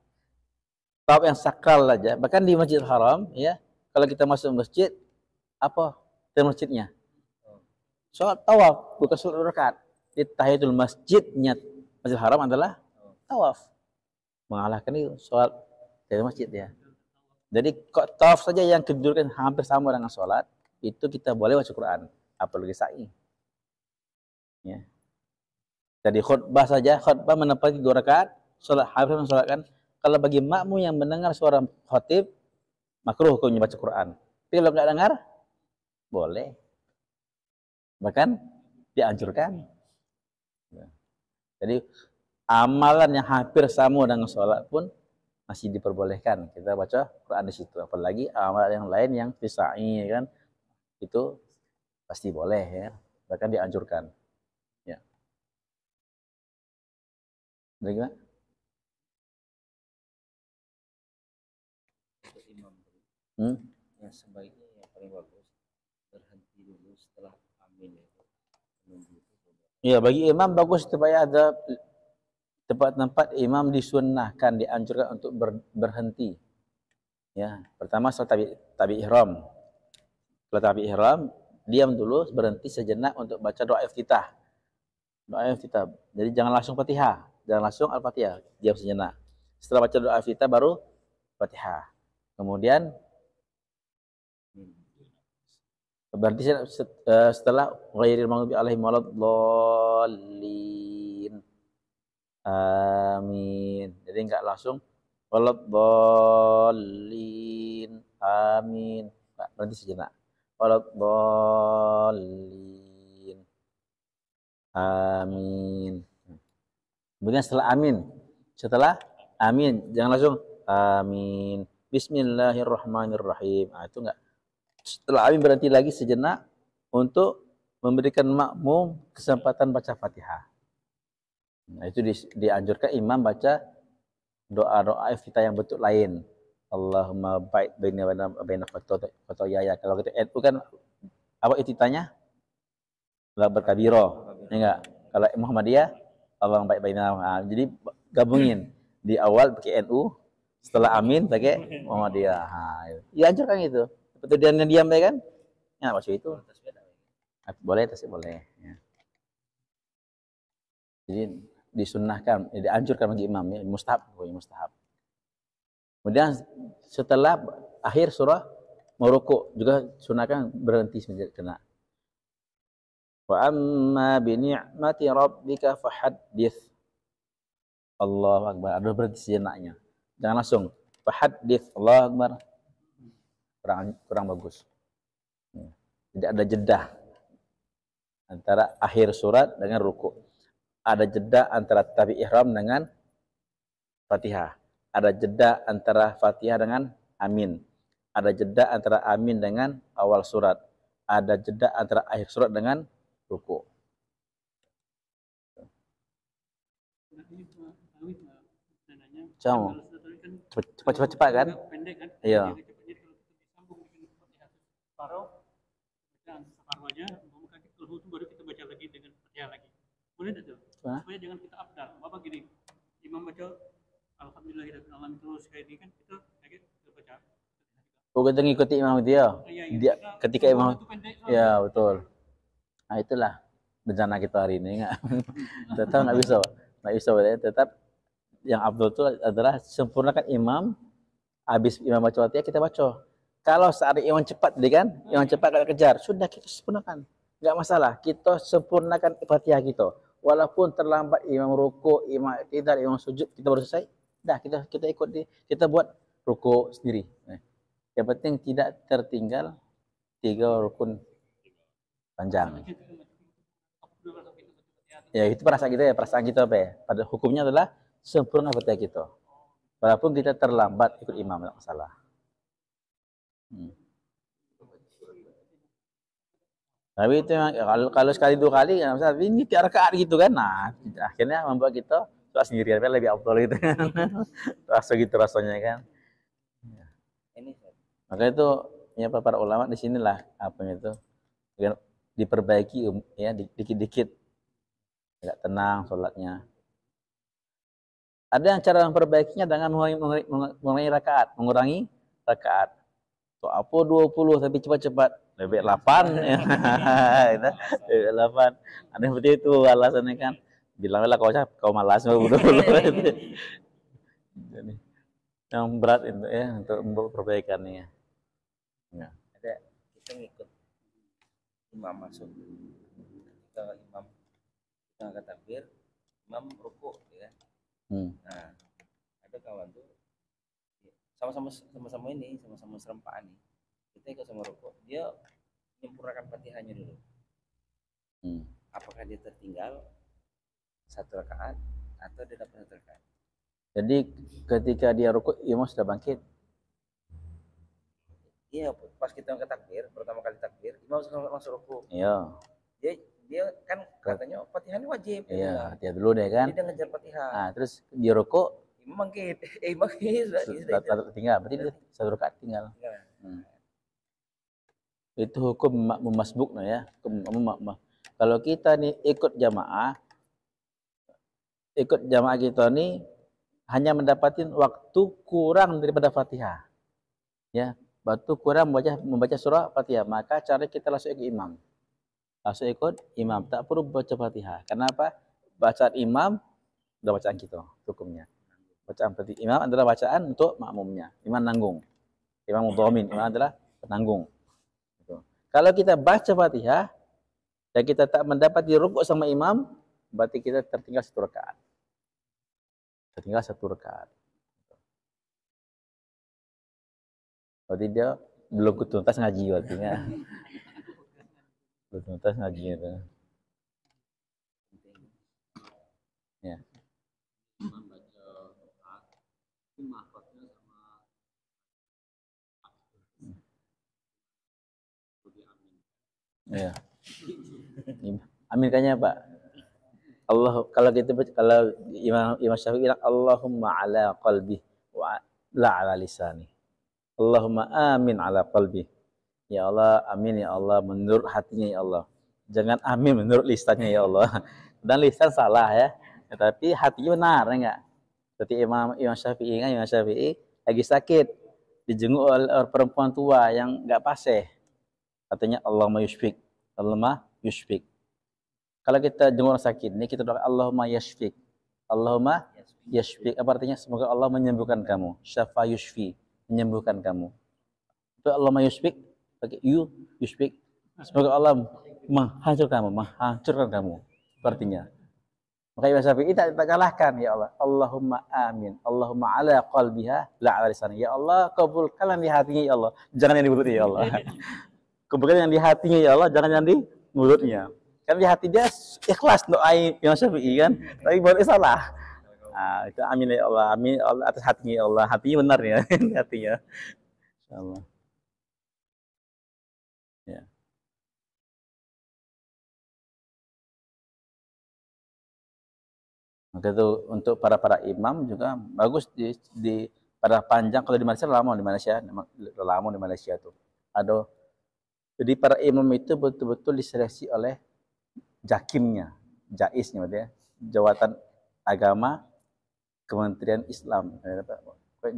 S2: Tawaf yang sakral aja. Bahkan di Masjidil Haram, ya, kalau kita masuk masjid, apa di masjidnya? Sholat tawaf, bukan sholat 2 rakaat. Di tahiyatul masjidnya Masjidil Haram adalah tawaf. Mengalahkan itu sholat dari masjid ya. Jadi kok tawaf saja yang kedudukan hampir sama dengan sholat, itu kita boleh baca Quran, apalagi sa'i. Ya. Jadi khutbah saja, khutbah menepati 2 rakaat, sholat hampir mensolatkan. Kalau bagi makmu yang mendengar suara khatib, makruh hukumnya baca Quran. Tapi kalau nggak dengar, boleh. Bahkan dianjurkan. Jadi amalan yang hampir sama dengan sholat pun masih diperbolehkan kita baca Quran di situ. Apalagi amalan yang lain yang fisa'i kan, itu pasti boleh ya. Bahkan dianjurkan. Ya. Bagaimana?
S1: Yang sebaiknya yang paling bagus berhenti dulu setelah amin itu.
S2: Ya, bagi imam bagus supaya ada tempat-tempat imam disunnahkan, dianjurkan untuk berhenti. Ya, pertama setelah tabi ihram. Setelah tabi ihram, diam dulu, berhenti sejenak untuk baca doa iftitah. Doa iftitah. Jadi jangan langsung Fatihah, jangan langsung Al-Fatihah, diam sejenak. Setelah baca doa iftitah baru Fatihah. Kemudian berarti setelah ghairil maghdubi alaihim waladdallin. Amin. Jadi enggak langsung waladdallin. Amin. Enggak, berhenti sejenak. Waladdallin. Amin. Kemudian setelah amin, jangan langsung amin. Bismillahirrahmanirrahim. Itu enggak. Setelah amin berhenti lagi sejenak untuk memberikan makmum kesempatan baca Fatihah. Nah, itu dianjurkan imam baca doa-doa iftitah yang bentuk lain. Allahumma baik baina khotoyaya. Kalau kita NU kan apa iftitahnya? La berkabiro. Enggak. Kalau Muhammadiyah Allahumma baik baina. Nah, jadi gabungin di awal pakai NU, setelah amin pakai Muhammadiyah. Nah, dianjurkan itu. Seperti dia diam ya kan? Ya, maksud itu. Boleh, boleh. Ya. Jadi disunnahkan, dianjurkan bagi imam ya, mustahab. Kemudian setelah akhir surah mau rukuk juga sunahkan berhenti sejenak. Wa amma bi ni'mati rabbika fahaddits. Allahu akbar. Ada berhenti sejenaknya. Jangan langsung fahaddits. Allahu akbar. Kurang bagus. Tidak ada jeda antara akhir surat dengan rukuk. Ada jeda antara tabi ihram dengan Fatihah. Ada jeda antara Fatihah dengan amin. Ada jeda antara amin dengan awal surat. Ada jeda antara akhir surat dengan rukuk. Cepat kan? Iya.
S3: Baru kita baca lagi dengan Fatihah lagi. Boleh tidak? Supaya jangan kita abdal. Bapak gini, imam baca Alhamdulillahirabbil alamin terus kayak ini kan kita baca.
S2: Oh, kita ngikuti imam dia. Dia ketika imam. Ya, betul. Nah, itulah. bencana kita hari ini nggak. Tetap nggak bisa ya. Tetap yang abdul itu adalah sempurnakan imam. Habis imam baca Fatihah kita baca. Kalau saat imam cepat tadi kan, imam cepat kita kejar, sudah kita sempurnakan. Nggak masalah, kita sempurnakan Fatihah kita. Walaupun terlambat imam ruku, imam tidak, imam sujud, kita baru selesai. Dah kita ikut kita buat ruku sendiri. Yang penting tidak tertinggal 3 rukun panjang. Ya itu perasaan kita apa ya? Pada hukumnya adalah sempurna Fatihah kita. Walaupun kita terlambat ikut imam, tidak masalah. Tapi itu kalau sekali 2 kali, ini tiap rakaat gitu kan. Nah, akhirnya membuat kita sholat sendirian lebih afdal gitu kan. Rasa gitu rasanya kan. Maka itu ya para ulama di sinilah apa itu diperbaiki ya dikit-dikit. Agak tenang sholatnya. Ada yang cara memperbaikinya dengan mengurangi rakaat. Tuh apa 20 tapi cepat-cepat lebih 8 ya. 8. Ada seperti itu alasannya kan. Bilanglah kau malas betul. Jadi yang berat itu ya untuk perbaikannya. Ya.
S1: Ada kita ngikut imam masuk. Kita imam kita angkat takbir, imam ruku ya. Nah, ada kawan tuh sama-sama ini, sama-sama serempaan nih. Kita ikut sama ruku, dia menyempurnakan Fatihahnya dulu. Apakah dia tertinggal 1 rakaat atau dia dapat 1 rakaat?
S2: Jadi ketika dia ruku, imam sudah bangkit.
S1: Iya, pas kita angkat takbir, pertama kali takbir, imam masuk ruku.
S2: Iya.
S1: Dia kan katanya Fatihah ini wajib.
S2: Iya, dia dulu deh kan.
S1: Dia ngejar Fatihah.
S2: Nah, terus dia ruku,
S1: imam sudah
S2: tinggal, berarti dia 1 rakaat tinggal. Itu hukum makmum masbuk ya. Kalau kita nih ikut jamaah kita nih hanya mendapatkan waktu kurang daripada Fatihah. Ya, waktu kurang membaca surah Fatihah, maka cara kita langsung ikut imam. Tak perlu baca Fatihah. Kenapa? Bacaan imam udah bacaan kita hukumnya. Bacaan imam adalah bacaan untuk makmumnya. Imam nanggung. Imam mudhamin, imam adalah penanggung. Gitu. Kalau kita baca Fatihah dan kita tak mendapat di rukuk sama imam, berarti kita tertinggal 1 rakaat. Berarti dia belum tuntas ngaji artinya. Belum tuntas ngaji itu. Ya. Ya. Amin kayaknya Pak. Kalau Imam Syafi'i bilang Allahumma ala qalbi wa la ala lisani. Allahumma amin ala qalbi. Ya Allah, amin ya Allah menurut hatinya ya Allah. Jangan amin menurut lisannya ya Allah. Dan lisan salah ya. Tapi hatinya benar enggak? Seperti Imam Syafi'i lagi sakit, dijenguk oleh perempuan tua yang enggak fasih. Katanya Allahumma yushfik. Kalau kita jenguk orang sakit ini kita doa Allahumma yashfik. Apa artinya? Semoga Allah menyembuhkan kamu. Syafa yushfi, menyembuhkan kamu. Itu Allahumma yushfik, pakai yushfik. Semoga Allah menghancurkan kamu. Artinya. Maka Imam Syafi'i tak kalahkan ya Allah. Allahumma amin. Allahumma ala qalbiha la ala lisani. Ya Allah, kabulkanlah di hatinya ya Allah. Jangan yang di mulutnya ya Allah. Kabulkan yang di hatinya ya Allah, jangan yang di mulutnya. Karena di hati dia ikhlas doai Imam Syafi'i kan, tapi baru salah. Nah, itu amin ya Allah, amin Allah atas hatinya ya Allah, hatinya benar ya, hatinya. Insyaallah. Ya. Maka itu untuk para imam juga bagus pada panjang. Kalau di Malaysia lama di Malaysia tuh. Jadi para imam itu betul-betul diseleksi oleh jakimnya, jaisnya ya, jawatan agama Kementerian Islam,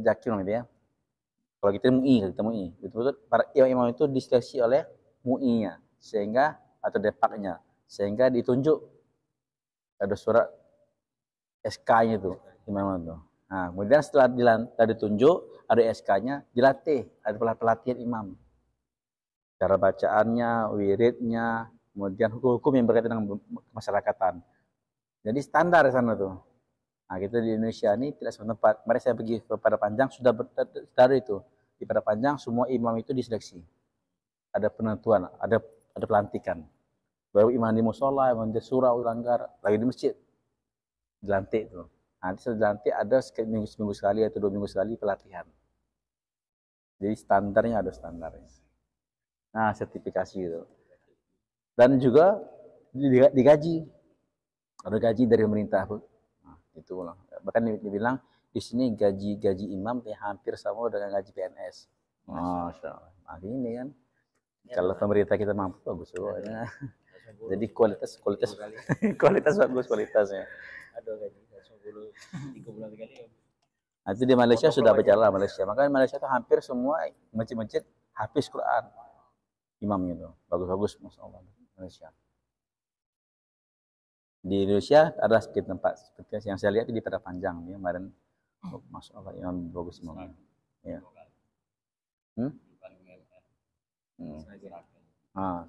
S2: jakim gitu ya. Kalau kita MUI, betul-betul para imam itu diseleksi oleh MUI-nya, sehingga atau depaknya, sehingga ditunjuk ada surat SK-nya itu imam itu. Nah, kemudian setelah ditunjuk ada SK-nya, dilatih, ada pelatihan imam. Cara bacaannya, wiridnya, kemudian hukum-hukum yang berkaitan dengan kemasyarakatan. Jadi standar di sana tuh. Nah, kita di Indonesia ini tidak semua tempat. Mari saya pergi ke Padang Panjang, sudah standar itu. Di Padang Panjang semua imam itu diseleksi. Ada penentuan, ada pelantikan. Baru imam di musola, imam di surau, langgar, lagi di masjid. Dilantik tuh. Nanti setelah dilantik ada seminggu sekali atau 2 minggu sekali pelatihan. Jadi standarnya ada standarnya. Nah, sertifikasi itu. Dan juga digaji. Ada gaji dari pemerintah, Bu. Nah, itu lah. Bahkan dibilang di sini gaji imam hampir sama dengan gaji PNS. Masya Allah. Nah, ini kan. Kalau pemerintah kita mampu bagus, Bu. Ya. Jadi kualitas bagus kualitasnya.
S1: Ada gaji 3 bulan sekali.
S2: Nah, itu di Malaysia sudah berjalan Malaysia. Makanya Malaysia itu hampir semua masjid-masjid hafiz Quran. Imamnya itu bagus-bagus, Masya Allah. Malaysia. Di Indonesia ada sedikit tempat seperti yang saya lihat di Padang Panjang ya, kemarin. Masya Allah, imam bagus imamnya. Ya.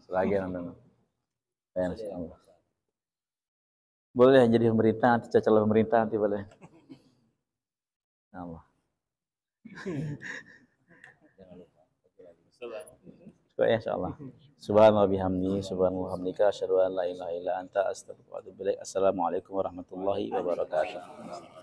S2: Selagi namanya. Boleh jadi pemerintah, nanti calon pemerintah nanti boleh. Allah.
S1: Jangan lupa.
S2: Ya insyaallah. Subhanallah bihamdi, subhanallah hamdika, asyhadu an la ilaha illa anta, astaghfiruka wa atubu ilaik. Assalamualaikum warahmatullahi wabarakatuh.